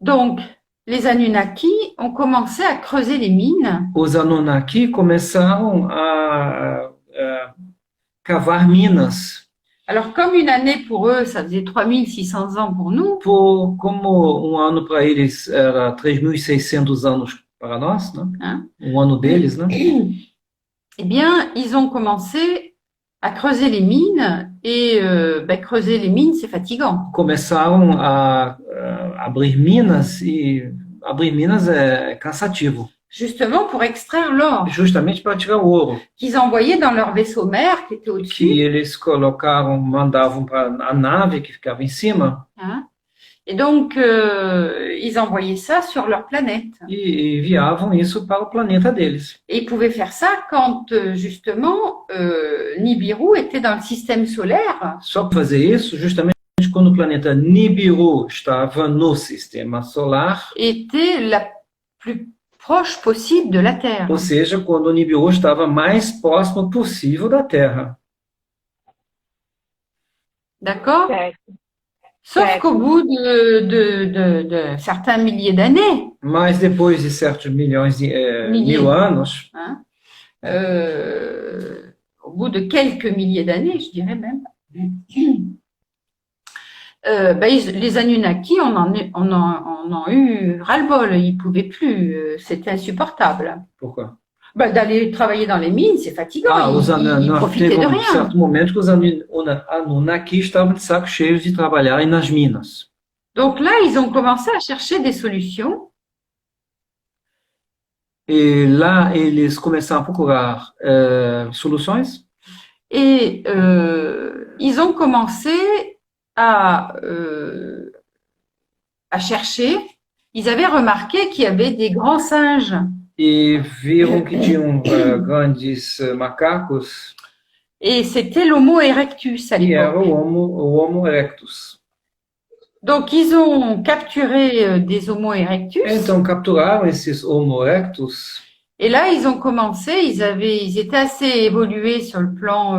S3: Donc, les Anunnaki ont commencé à creuser les mines.
S2: Os Anunnaki começaram a cavar minas.
S3: Alors, comme une année pour eux, ça faisait 3600 ans pour nous.
S2: Como ano para eles era 3.600 anos para nós, né? Ano deles, né?
S3: Eh bien, ils ont commencé à creuser les mines et creuser les mines, c'est fatigant.
S2: Começaram a abrir minas e abrir minas é cansativo.
S3: Justement pour extraire l'or.
S2: Justamente para tirar o ouro.
S3: Qu'ils envoyaient dans leur vaisseau mère qui était au-dessus.
S2: Que eles mandavam para a nave que ficava em cima.
S3: Et donc, ils envoyaient ça sur leur planète.
S2: E enviavam isso para o planeta deles.
S3: Et ils pouvaient faire ça quand, justement, Nibiru était dans le système solaire.
S2: Só para fazer isso, justamente quando o planeta Nibiru estava no sistema solar.
S3: Était la plus proche possible de la Terre.
S2: Ou seja, quando o Nibiru estava mais próximo possível da Terra.
S3: D'accord? Sauf qu'au bout de certains milliers d'années.
S2: Mas depois de certos mil anos.
S3: Au bout de quelques milliers d'années, je dirais même. Les Anunnaki, on en a eu ras-le-bol, ils ne pouvaient plus, c'était insupportable.
S2: Pourquoi?
S3: D'aller travailler dans les mines, c'est fatigant, ils profitaient de rien.
S2: Certo momento que os Anunnaki estavam de saco cheio de trabalharem nas minas.
S3: Donc là, ils ont commencé à chercher des solutions.
S2: E lá eles começaram a procurar soluções.
S3: Et ils ont commencé à chercher. Ils avaient remarqué qu'il y avait des grands singes.
S2: E viram que tinham grandes macacos.
S3: Et c'était l'Homo erectus à l'époque.
S2: E era o Homo erectus.
S3: Donc, ils ont capturé des Homo erectus.
S2: Então, capturaram esses Homo erectus.
S3: Et là, ils ont commencé, ils étaient assez évolués sur le plan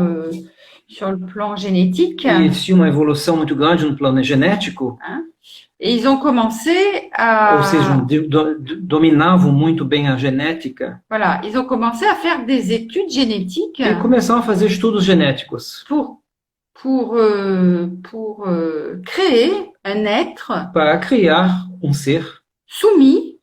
S3: génétique.
S2: E eles tinham uma evolução muito grande no plano genético.
S3: Et ils ont commencé à...
S2: Ou seja, dominavam muito bem a genética.
S3: Voilà, ils ont commencé à faire des études génétiques.
S2: E começaram a fazer estudos genéticos.
S3: Pour créer un être.
S2: Para criar um ser.
S3: Soumis.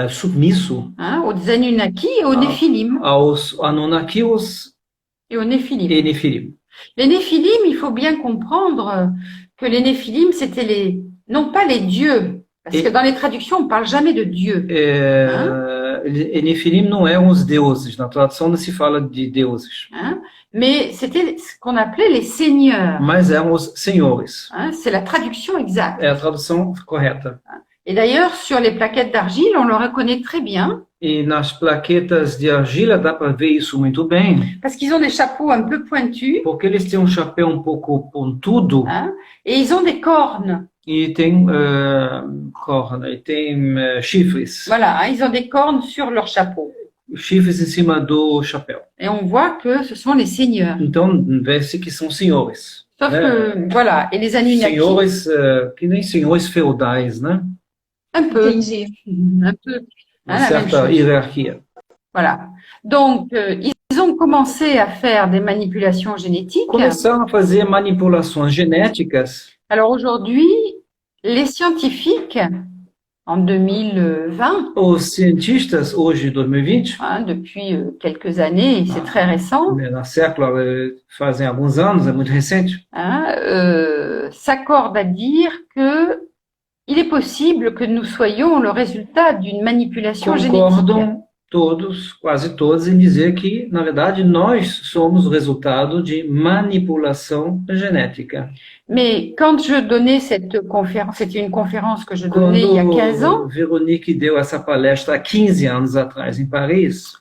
S2: Submisso.
S3: Aux Anunnaki et aux Néphilim.
S2: Aos Anunnaki
S3: et aux Néphilim.
S2: Et Néphilim.
S3: Les Néphilim, il faut bien comprendre que les Néphilim, c'était non pas les dieux, parce que dans les traductions, on ne parle jamais de dieux.
S2: Nefilim não eram os deuses, na tradução não se fala de deuses.
S3: Mais c'était ce qu'on appelait les seigneurs.
S2: Mas eram os senhores.
S3: C'est la traduction exacte.
S2: É a tradução correta.
S3: Et d'ailleurs, sur les plaquettes d'argile, on le reconnaît très bien.
S2: E nas plaquetas de argila dá para ver isso muito bem.
S3: Parce qu'ils ont des chapeaux un peu pointus.
S2: Porque eles têm um chapéu um pouco pontudo.
S3: Et ils ont des cornes.
S2: E tem corna, e tem chifres.
S3: Voilà, ils ont des cornes sur leur chapeau.
S2: Chifres em cima do chapéu.
S3: Et on voit que ce sont les seigneurs.
S2: Então, vê-se que são senhores.
S3: Sauf que, voilà, et les Anunnaki...
S2: Senhores, que nem senhores feudais, né?
S3: Un peu.
S1: Entendi.
S3: Un peu.
S2: Uma certa hierarquia.
S3: Voilà. Donc, ils ont commencé à faire des manipulations génétiques.
S2: Começaram a fazer manipulações genéticas.
S3: Alors aujourd'hui, les scientifiques, en 2020,
S2: os cientistas, hoje, 2020,
S3: depuis quelques années, c'est très récent,
S2: no século, fazem alguns anos, é muito recente,
S3: s'accordent à dire que il est possible que nous soyons le résultat d'une manipulation génétique.
S2: Todos, quase todos, em dizer que, na verdade, nós somos o resultado de manipulação genética.
S3: Mais quand je donnais cette conférence, c'était une conférence que je donnais il y a 15 ans.
S2: Veronique deu essa palestra há 15 anos atrás em Paris.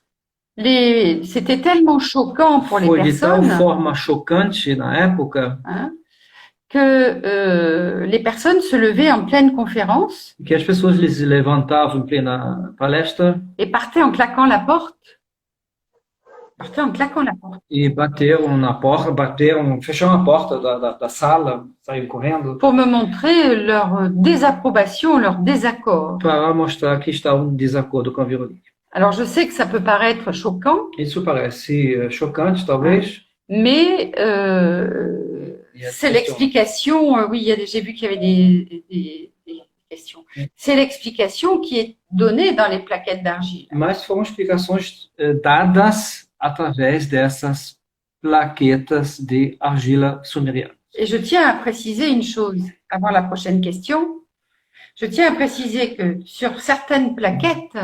S3: C'était tellement choquant pour les personnes.
S2: Foi de tal forma chocante na época.
S3: Que les personnes se levaient en pleine conférence.
S2: Que as pessoas se levantavam em plena palestra.
S3: Et partaient en claquant la porte.
S2: E bateram na porta, fecharam a porta da sala, saíram correndo.
S3: Pour me montrer leur désapprobation, leur désaccord.
S2: Para mostrar que estavam em desacordo com a Veronique.
S3: Alors je sais que ça peut paraître choquant.
S2: Isso parece chocante, talvez.
S3: Mais c'est l'explication. Oui, j'ai vu qu'il y avait des questions. C'est l'explication qui est donnée dans les plaquettes d'argile.
S2: Mas foram explicações dadas através dessas plaquetas de argila sumeriana.
S3: Et je tiens à préciser une chose avant la prochaine question. Je tiens à préciser que sur certaines plaquettes...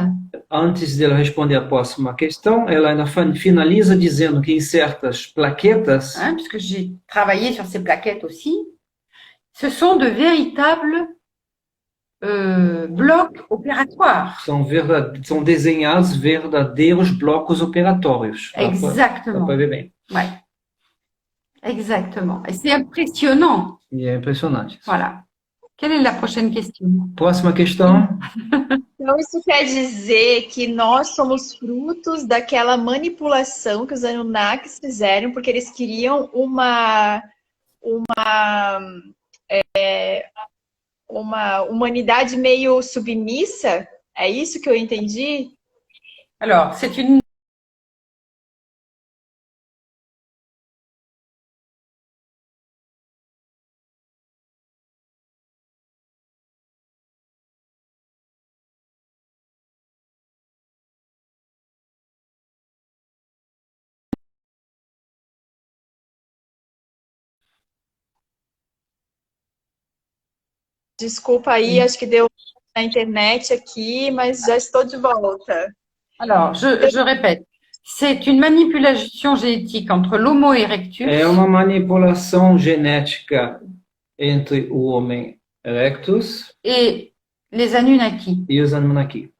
S2: Antes dela responder a próxima questão, ela ainda finaliza dizendo que em certas plaquetas...
S3: puisque j'ai travaillé sur ces plaquettes aussi, ce sont de véritables blocs opératoires.
S2: São desenhados verdadeiros blocos operatórios.
S3: Exactement.
S2: Dá para ver bem.
S3: Ouais. Exactement. Et c'est impressionnant.
S2: E é impressionante.
S3: Voilà. Quelle est la prochaine question?
S2: Próxima questão.
S1: Então, isso quer dizer que nós somos frutos daquela manipulação que os Anunnakis fizeram, porque eles queriam uma humanidade meio submissa? É isso que eu entendi?
S3: Alors, c'est une...
S1: Desculpa aí, acho que deu na internet aqui, mas já estou de volta.
S3: Alors, je répète. C'est une manipulation génétique entre l'Homo erectus...
S2: É uma manipulação genética entre o Homem erectus
S3: et les Anunnaki.
S2: E os Anunnaki.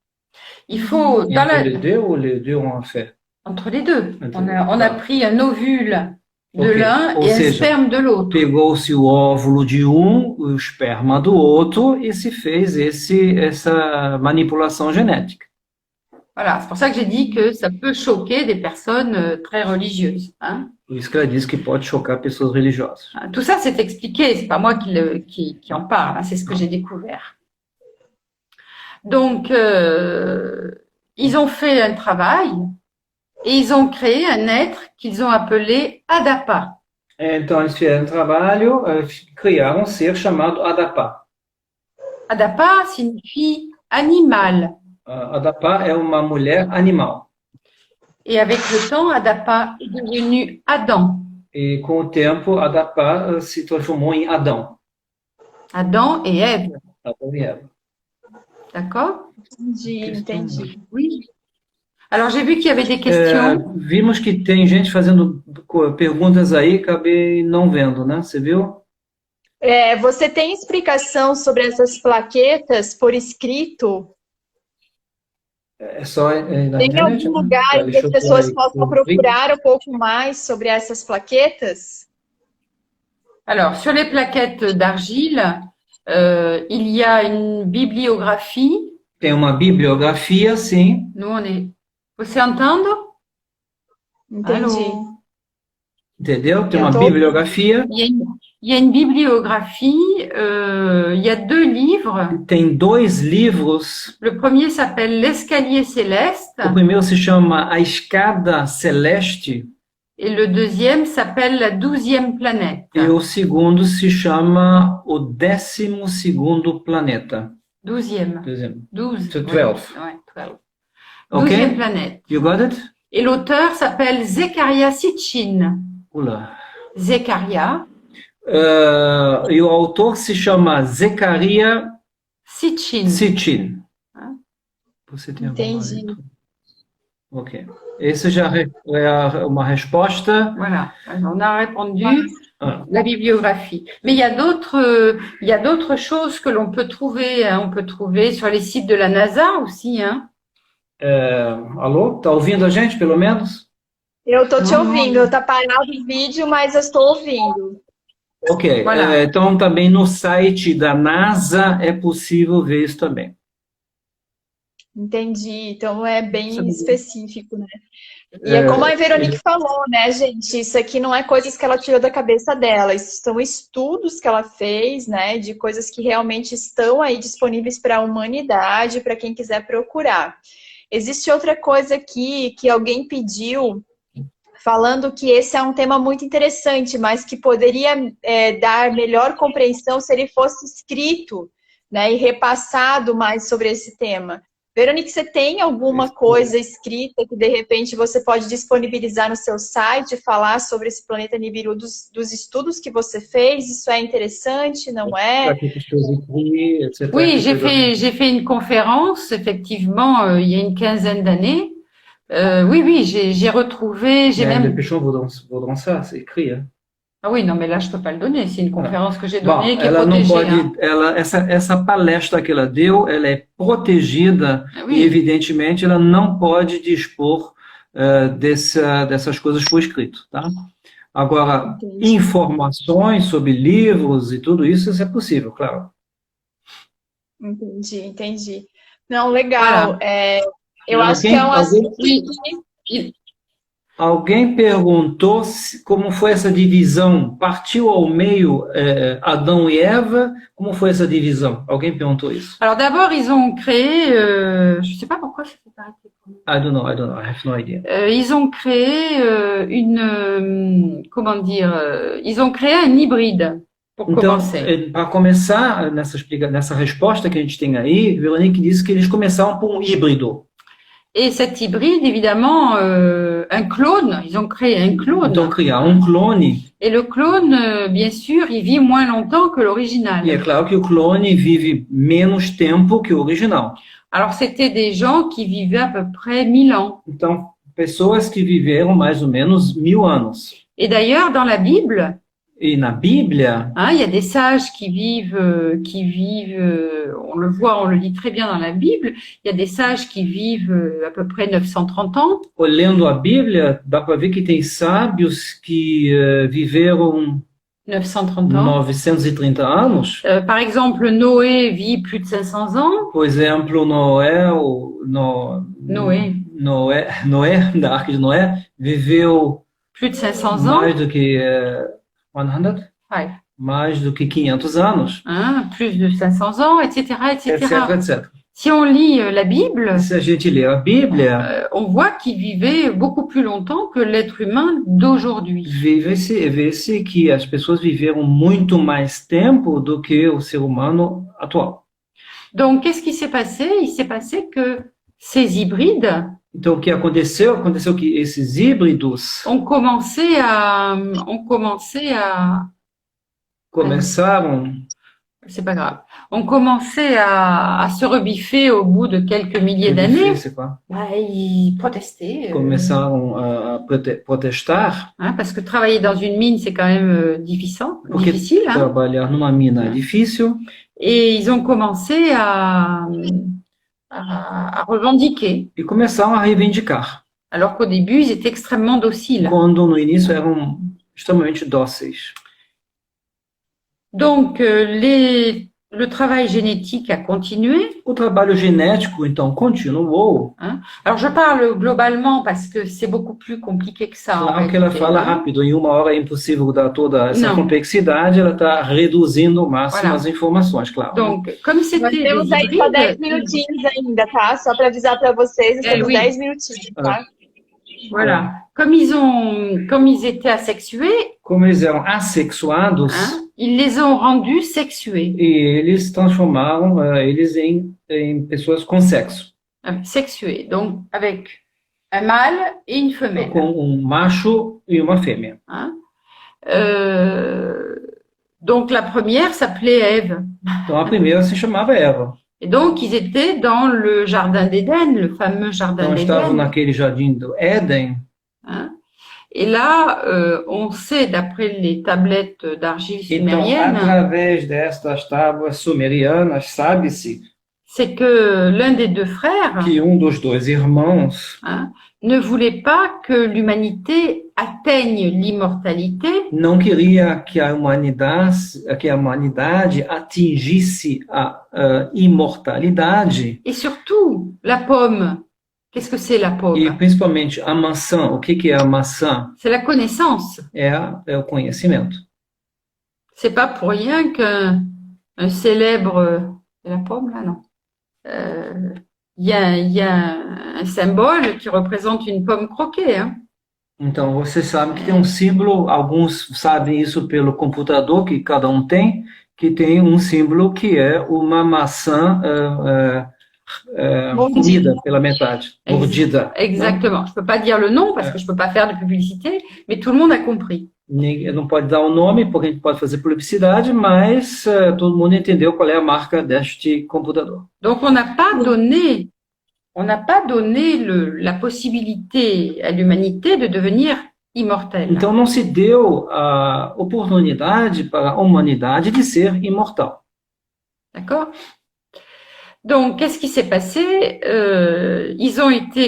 S3: Il faut...
S2: Entre les deux ou les deux ont fait?
S3: Entre les deux. On a pris un ovule de l'un
S2: Ou
S3: et
S2: seja,
S3: un sperme de l'autre.
S2: Pegou-se o óvulo de um, o esperma do outro e se fez essa manipulação genética.
S3: Voilà, c'est pour ça que j'ai dit que ça peut choquer des personnes très religieuses.
S2: Por isso que ela diz que pode chocar pessoas religiosas.
S3: Tout ça, c'est expliqué, c'est pas moi qui en parle, c'est ce que j'ai découvert. Donc, ils ont fait un travail et ils ont créé un être qu'ils ont appelé Adapa.
S2: Então, eles fizeram um trabalho, criaram um ser chamado Adapa.
S3: Adapa signifie animal.
S2: Adapa é uma mulher animal.
S3: Et avec le temps, Adapa est devenu Adam.
S2: E com o tempo, Adapa se transformou em Adão.
S3: Adam et Ève.
S2: Adão e Eva.
S3: D'accord?
S1: Entendi.
S3: Oui. Alors, j'ai vu qu'il y avait des questions.
S2: Vimos que tem gente fazendo perguntas aí, acabei não vendo, né? Você viu?
S1: Você tem explicação sobre essas plaquetas por escrito?
S2: É só na
S1: Tem
S2: internet,
S1: algum
S2: né?
S1: lugar
S2: Tá,
S1: em que
S2: deixa
S1: as
S2: eu pôr
S1: pessoas
S2: aí.
S1: possam procurar um pouco mais sobre essas plaquetas?
S3: Alors, sur les plaquettes d'argile, il y a une bibliographie.
S2: Tem uma bibliografia, sim.
S3: Nous, on est... Você entende?
S1: Entendi.
S3: Allô?
S2: Entendeu? Tem
S1: Eu
S2: uma
S1: tô-
S2: bibliografia.
S3: Il y a une bibliographie, il y a 2 livres.
S2: Tem 2 livros.
S3: Le premier s'appelle L'escalier céleste
S2: O primeiro se chama A Escada Celeste
S3: et le deuxième s'appelle La 12e planète.
S2: e o segundo se chama O 12º Planeta.
S3: 12e. 12.
S2: So
S3: Ouais.
S2: 12.
S3: Ouais, 12.
S2: Ok?
S3: 12e planète.
S2: You got it?
S3: Et l'auteur s'appelle Zecharia Sitchin.
S2: Oula.
S3: Zecharia
S2: E o autor se chama Zecaria
S3: Sitchin.
S2: Sitchin.
S3: Ah.
S2: Você tem alguma
S1: Entendi.
S2: letra? Ok. Esse já é uma resposta.
S3: Voilà, on a répondu
S2: Ah.
S3: la bibliographie. Mais il y a d'autres choses que l'on peut trouver. Hein. On peut trouver sur les sites de la NASA aussi. Hein.
S2: Alô? Tá ouvindo a gente, pelo menos?
S1: Eu tô te
S3: Não.
S1: ouvindo. Tá parado o vídeo, mas eu estou ouvindo.
S2: Ok.
S3: Voilà.
S2: Então, também no site da NASA é possível ver isso também.
S1: Entendi. Então é bem
S2: Sabe-
S1: específico, né? E é como a Veronique falou, né, gente? Isso aqui não é coisas que ela tirou da cabeça dela. Isso são estudos que ela fez, né? De coisas que realmente estão aí disponíveis para a humanidade, para quem quiser procurar. Existe outra coisa aqui que alguém pediu, falando que esse é um tema muito interessante, mas que poderia dar melhor compreensão se ele fosse escrito, né, e repassado mais sobre esse tema. Veronique, você tem alguma coisa escrita que de repente você pode disponibilizar no seu site, falar sobre esse planeta Nibiru, dos estudos que você fez? Isso é interessante, não é?
S3: Oui, j'ai fait une conférence, effectivement, il y a une quinzaine d'années. Oui, j'ai retrouvé, j'ai même...
S2: Peixão Vaudran, c'est écrit, hein?
S3: Ah oui, non, mais là, je peux pas le donner. C'est une conférence que j'ai
S2: Bom,
S3: donnée qui est
S2: ela não
S3: protégée.
S2: pode,
S3: Hein.
S2: essa palestra que ela deu, ela é protegida
S3: Ah
S2: e,
S3: oui,
S2: evidentemente, ela não pode dispor dessas coisas por escrito, tá? Agora,
S1: Entendi.
S2: informações sobre livros e tudo isso é possível, claro.
S1: Entendi. Não, legal. Eu
S2: Alguém-
S1: acho que é um assunto
S2: alguém-
S1: que...
S2: Alguém perguntou como foi essa divisão, partiu ao meio Adão e Eva, como foi essa divisão? Alguém perguntou isso?
S3: Alors d'abord, ils ont créé, je sais pas pourquoi ça s'est arrêté.
S2: I don't know, I have no idea.
S3: Ils ont créé ils ont créé un hybride pour
S2: Então,
S3: commencer.
S2: para começar, nessa resposta que a gente tem aí, Veronique disse que eles começaram por um híbrido.
S3: Et cet hybride, évidemment, un clone, ils ont créé un clone.
S2: Então, criar um clone,
S3: Et le clone, bien sûr, il vit moins longtemps que l'original.
S2: e é claro que o clone vive menos tempo que o original.
S3: Alors, c'était des gens qui vivaient à peu près 1000 ans.
S2: Então, pessoas que viveram mais ou menos 1000 anos.
S3: Et d'ailleurs, dans la Bible,
S2: E na Bíblia,
S3: hein, il y a des sages qui vivent, on le voit, on le lit très bien dans la Bible, il y a des sages qui vivent à peu près 930 ans.
S2: olhando a Bíblia, dá para ver que tem sábios que viveram
S3: 930 ans.
S2: 930 anos.
S3: Par exemple, Noé vit plus de 500 ans.
S2: Por exemplo, Noé, da Arca de Noé, viveu
S3: Plus de 500 ans.
S2: mais do que 100?
S3: Ouais.
S2: Mais do que 500 anos,
S3: Hein, plus de 500 ans, etc., etc.
S2: etc, etc.
S3: Si on lit la Bible,
S2: Se a gente ler a Bíblia,
S3: on voit qu'il vivait beaucoup plus longtemps que l'être humain d'aujourd'hui.
S2: vê-se que as pessoas viveram muito mais tempo do que o ser humano atual.
S3: Donc, qu'est-ce qui s'est passé? Il s'est passé que ces hybrides
S2: Então, o que aconteceu? Aconteceu que esses híbridos
S3: ont commencé à
S2: começaram
S3: c'est pas grave, ont commencé à se rebiffer au bout de quelques milliers d'années.
S2: C'est quoi?
S3: Bah, ils protestaient.
S2: Começaram a protestar.
S3: Hein, parce que travailler dans une mine, c'est quand même difficile. Hein.
S2: Trabalhar numa mina é difícil.
S3: Et ils ont commencé à revendiquer.
S2: E começaram a reivindicar.
S3: Alors qu'au début, ils étaient extrêmement dociles.
S2: Quando no início eram extremamente dóceis.
S3: Donc, le travail génétique a continué.
S2: O trabalho genético, então, continuou.
S3: Hein? Alors, je parle globalement parce que c'est beaucoup plus compliqué que ça.
S2: Claro que ela fala rápido, em uma hora é impossível dar toda essa complexidade, ela está reduzindo ao máximo as informações, claro.
S3: Donc, comme c'était
S1: Nós temos aí só 10 minutinhos ainda, tá? Só para avisar para vocês, nós temos 10 minutinhos, tá?
S3: Voilà. Comme ils étaient asexués,
S2: como eles eram assexuados,
S3: hein, ils les ont rendus sexués.
S2: E eles transformaram eles em pessoas com sexo.
S3: Sexués, donc avec un mâle et une femelle.
S2: Com macho e uma fêmea.
S3: Hein? Donc la première s'appelait Ève.
S2: Então a primeira se chamava Eva.
S3: Et donc, ils étaient dans le jardin d'Éden, le fameux jardin d'Éden.
S2: Estavam naquele jardim do Éden.
S3: Hein? Et là, on sait, d'après les tablettes d'argile sumérienne,
S2: então, através destas tábuas sumerianas, sabe-se
S3: c'est que l'un des deux frères
S2: que dos dois irmãos
S3: ne voulait pas que l'humanité atteigne l'immortalité.
S2: Não queria que a humanidade atingisse a imortalidade.
S3: Et surtout, la pomme. Qu'est-ce que c'est la pomme?
S2: E principalmente a maçã. O que é a maçã?
S3: C'est la connaissance.
S2: É o conhecimento.
S3: C'est pas pour rien qu'un célèbre... C'est la pomme, là, non? Il y a un symbole qui représente une pomme croquée. Hein?
S2: Então, você sabe que tem um símbolo, alguns sabem isso pelo computador, que cada tem, que tem um símbolo que é uma maçã comida pela metade, mordida.
S3: Exactement. Je ne peux pas dire le nom parce que je ne peux pas faire de publicité, mais tout le monde a compris.
S2: Não pode dar o nome, porque a gente pode fazer publicidade, mas todo mundo entendeu qual é a marca deste computador.
S3: Donc, on n'a pas donné la possibilité à l'humanité de devenir immortelle.
S2: Então, não se deu a oportunidade para a humanidade de ser imortal.
S3: D'accord? Donc, qu'est-ce qui s'est passé?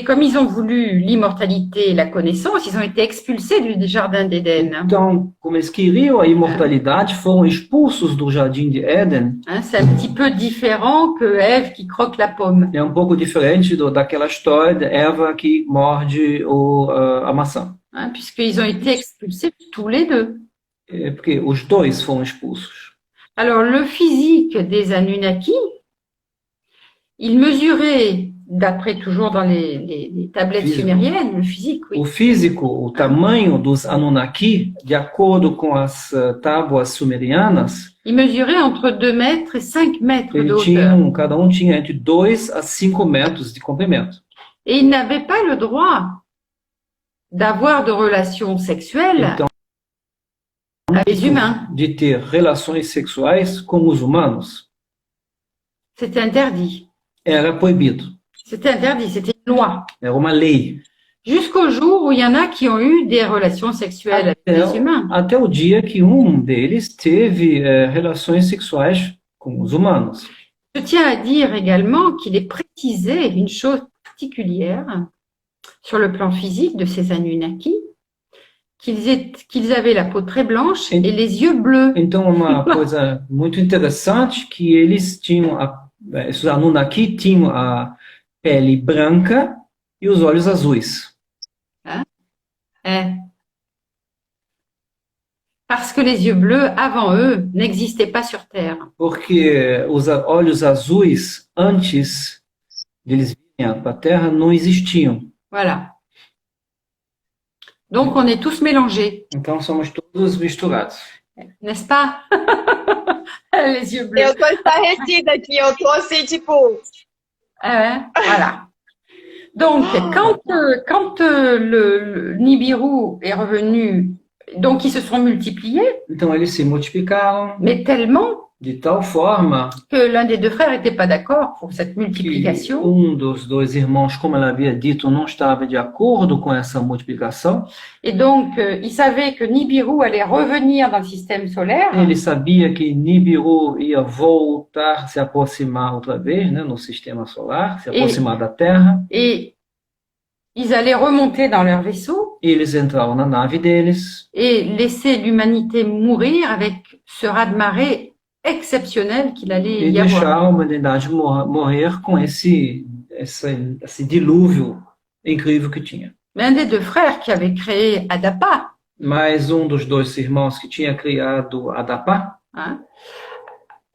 S3: Comme ils ont voulu l'immortalité et la connaissance, ils ont été expulsés du jardin d'Éden.
S2: Então, como eles queriam a imortalidade, foram expulsos do jardim de Éden.
S3: C'est un petit peu différent que Ève qui croque la pomme.
S2: É um pouco diferente daquela história de Eva que morde a maçã.
S3: Puisqu'ils ont été expulsés tous les deux.
S2: Porque os dois foram expulsos.
S3: Alors, le physique des Anunnaki, il mesurait, d'après toujours dans les tablettes sumériennes, le physique, oui.
S2: O físico, o tamanho dos Anunnaki, de acordo com as tábuas sumerianas,
S3: il mesurait entre 2 mètres et 5 mètres de hauteur.
S2: Cada tinha entre 2 a 5 metros de comprimento.
S3: Et ils n'avaient pas le droit d'avoir de relations sexuelles avec les humains.
S2: De ter relações sexuais com os humanos.
S3: C'était interdit.
S2: Era proibido.
S3: C'était interdit, c'était une loi.
S2: Era uma lei.
S3: Jusqu'au jour où il y en a qui ont eu des relations sexuelles avec les humains.
S2: Até o dia que deles teve relações sexuais com os humanos.
S3: Je tiens à dire également qu'il est précisé une chose particulière sur le plan physique de ces Anunnaki, qu'ils avaient la peau très blanche et les yeux bleus.
S2: Então, uma coisa muito interessante que eles tinham esses Anunnaki tinham a pele branca e os olhos azuis.
S3: Parce que les yeux bleus, avant eux, n'existaient pas sur Terre.
S2: Porque os olhos azuis, antes de eles virem para a Terra, não existiam.
S3: Voilà. Donc, on est tous mélangés.
S2: Então, somos todos misturados.
S3: N'est-ce pas? Les yeux bleus.
S1: Eu tô estarrecida aqui, eu tô assim, tipo...
S3: Voilà. Donc, quand le Nibiru est revenu, Donc, ils se sont multipliés,
S2: Então eles se multiplicaram
S3: mais tellement
S2: de tal forma
S3: que l'un des deux frères n'était pas d'accord pour cette
S2: que
S3: multiplication.
S2: dos dois irmãos, como ela havia dito, não estava de acordo com essa multiplicação.
S3: Et donc, il savait que Nibiru allait revenir dans le système solaire.
S2: Ele sabia que Nibiru ia voltar, se aproximar outra vez, né, no sistema solar, se aproximar da Terra.
S3: Et ils allaient remonter dans leur vaisseau
S2: Eles entraram na nave deles
S3: et laisser l'humanité mourir avec ce raz-de-marée exceptionnel qu'il allait
S2: e
S3: y avoir.
S2: deixar a humanidade morrer com esse dilúvio incrível que tinha.
S3: Mais un des deux frères qui avait créé Adapa,
S2: Mas dos dois irmãos que tinha criado Adapa,
S3: hein,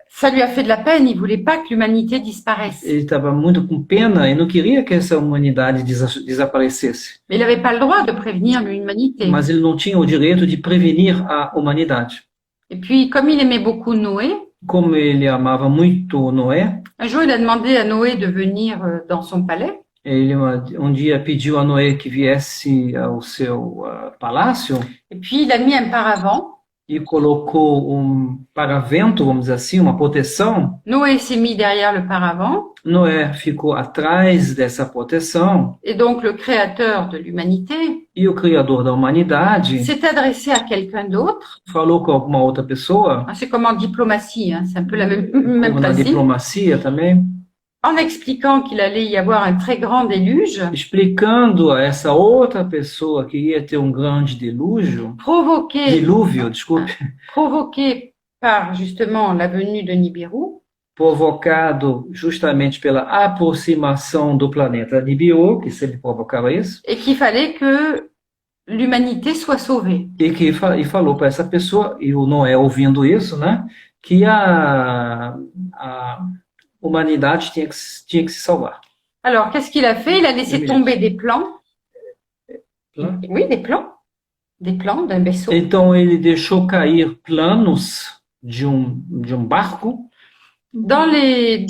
S3: ça lui a fait de la peine, il voulait pas que l'humanité disparaisse.
S2: ele estava muito com pena e não queria que essa humanidade desaparecesse.
S3: Mais il n'avait pas le droit de prévenir l'humanité.
S2: Mas ele não tinha o direito de prevenir a humanidade.
S3: Et puis, comme il aimait beaucoup Noé,
S2: Como ele amava muito Noé,
S3: un jour il a demandé à Noé de venir dans son palais.
S2: ele dia pediu a Noé que viesse ao seu palácio
S3: Et puis, il a mis un paravent.
S2: e colocou paravento, vamos dizer assim, uma proteção.
S3: Noé s'est mis derrière le paravent.
S2: Noé ficou atrás dessa proteção
S3: Et donc, le créateur de l'humanité
S2: e o Criador da humanidade
S3: s'est adressé à quelqu'un d'autre.
S2: falou com alguma outra pessoa,
S3: C'est comme en diplomatie, hein, c'est un peu la même
S2: como na
S3: principe.
S2: diplomacia também,
S3: En expliquant qu'il allait y avoir un très grand déluge,
S2: explicando a essa outra pessoa que ia ter grande dilúvio, desculpe,
S3: provoqué par justement la venue de Nibiru,
S2: provocado justamente pela aproximação do planeta Nibiru, que sempre provocava isso,
S3: et qu'il fallait que l'humanité soit sauvée.
S2: e falou para essa pessoa, e o Noé ouvindo isso, né, que a humanidade tinha que se salvar.
S3: Alors, qu'est-ce qu'il a fait? Il a laissé tomber des plans. Oui, des plans. Des plans d'un vaisseau.
S2: Então ele deixou cair planos de barco.
S3: Dans les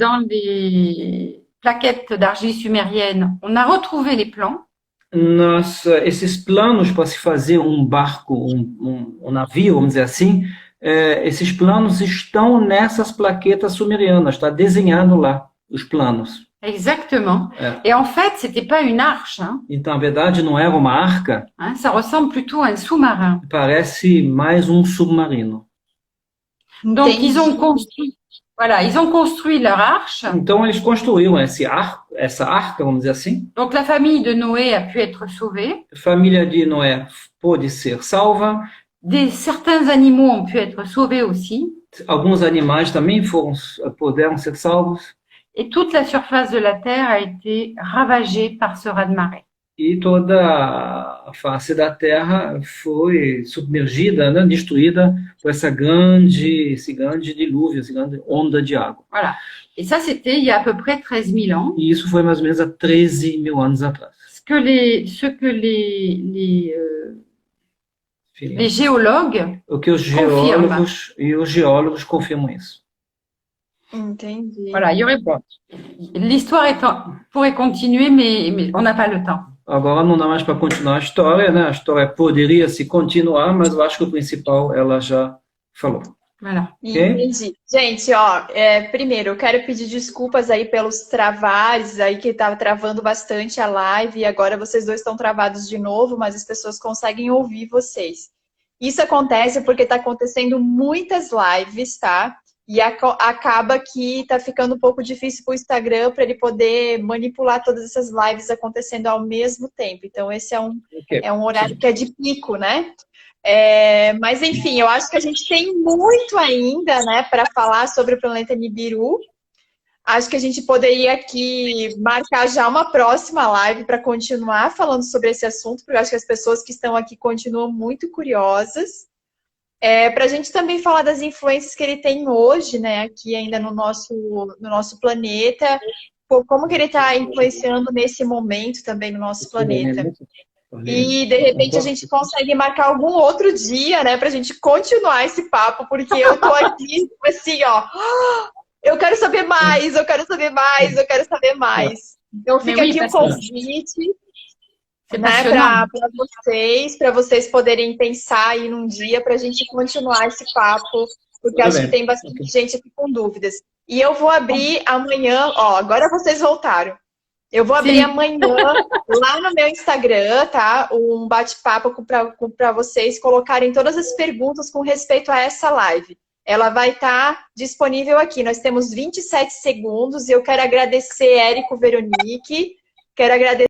S3: plaquettes d'argile sumérienne, on a retrouvé les plans.
S2: Esses planos para se fazer barco, navio, vamos dizer assim, esses planos estão nessas plaquetas sumerianas, está desenhado lá os planos.
S3: Exactement. Et en fait, c'était pas une arche. Hein.
S2: Então, na verdade, não era uma arca.
S3: Hein, ça ressemble plutôt à un sous-marin.
S2: Parece mais submarino.
S3: Donc, ils ont construit leur arche.
S2: Então, eles construíram essa arca, vamos dizer assim.
S3: Donc, la famille de Noé a pu être sauvée.
S2: A família de Noé pôde ser salva.
S3: Certains animaux ont pu être sauvés aussi.
S2: Alguns animais também puderam ser salvos.
S3: Et toute la surface de la Terre a été ravagée par ce raz-de-marée.
S2: E toda a face da Terra foi submergida, né, destruída por esse grande dilúvio, essa grande onda de água.
S3: Voilà. Et ça, c'était il y a à peu près 13 000 ans.
S2: E isso foi mais ou menos há 13.000 anos atrás.
S3: Ce que les géologues
S2: os geólogos confirmam isso.
S1: Entendi.
S3: Voilà, il y aurait pas. L'histoire pourrait continuer, mais on n'a pas le temps.
S2: Agora não dá mais para continuar a história, né? A história poderia se continuar, mas eu acho que o principal ela já falou.
S3: Voilà.
S1: Entendi. Gente, primeiro, eu quero pedir desculpas aí pelos travares aí, que estava travando bastante a live, e agora vocês dois estão travados de novo, mas as pessoas conseguem ouvir vocês. Isso acontece porque está acontecendo muitas lives, tá? E acaba que tá ficando um pouco difícil para o Instagram para ele poder manipular todas essas lives acontecendo ao mesmo tempo. Então, esse é um horário que é de pico, né? Mas, enfim, eu acho que a gente tem muito ainda, né, para falar sobre o planeta Nibiru. Acho que a gente poderia aqui marcar já uma próxima live para continuar falando sobre esse assunto, porque eu acho que as pessoas que estão aqui continuam muito curiosas. Para a gente também falar das influências que ele tem hoje, né, aqui ainda no nosso planeta, como que ele está influenciando nesse momento também no nosso planeta. E, de repente, a gente consegue marcar algum outro dia, né, para a gente continuar esse papo, porque eu tô aqui, assim, ó, eu quero saber mais, eu quero saber mais, eu quero saber mais. Então, fica aqui o convite. né, para vocês poderem pensar aí num dia para a gente continuar esse papo, porque acho que tem bastante gente aqui com dúvidas. E eu vou abrir amanhã, ó, agora vocês voltaram. Eu vou abrir amanhã lá no meu Instagram, tá? Um bate-papo para vocês colocarem todas as perguntas com respeito a essa live. Ela vai estar disponível aqui. Nós temos 27 segundos e eu quero agradecer Érico Veronique, quero agradecer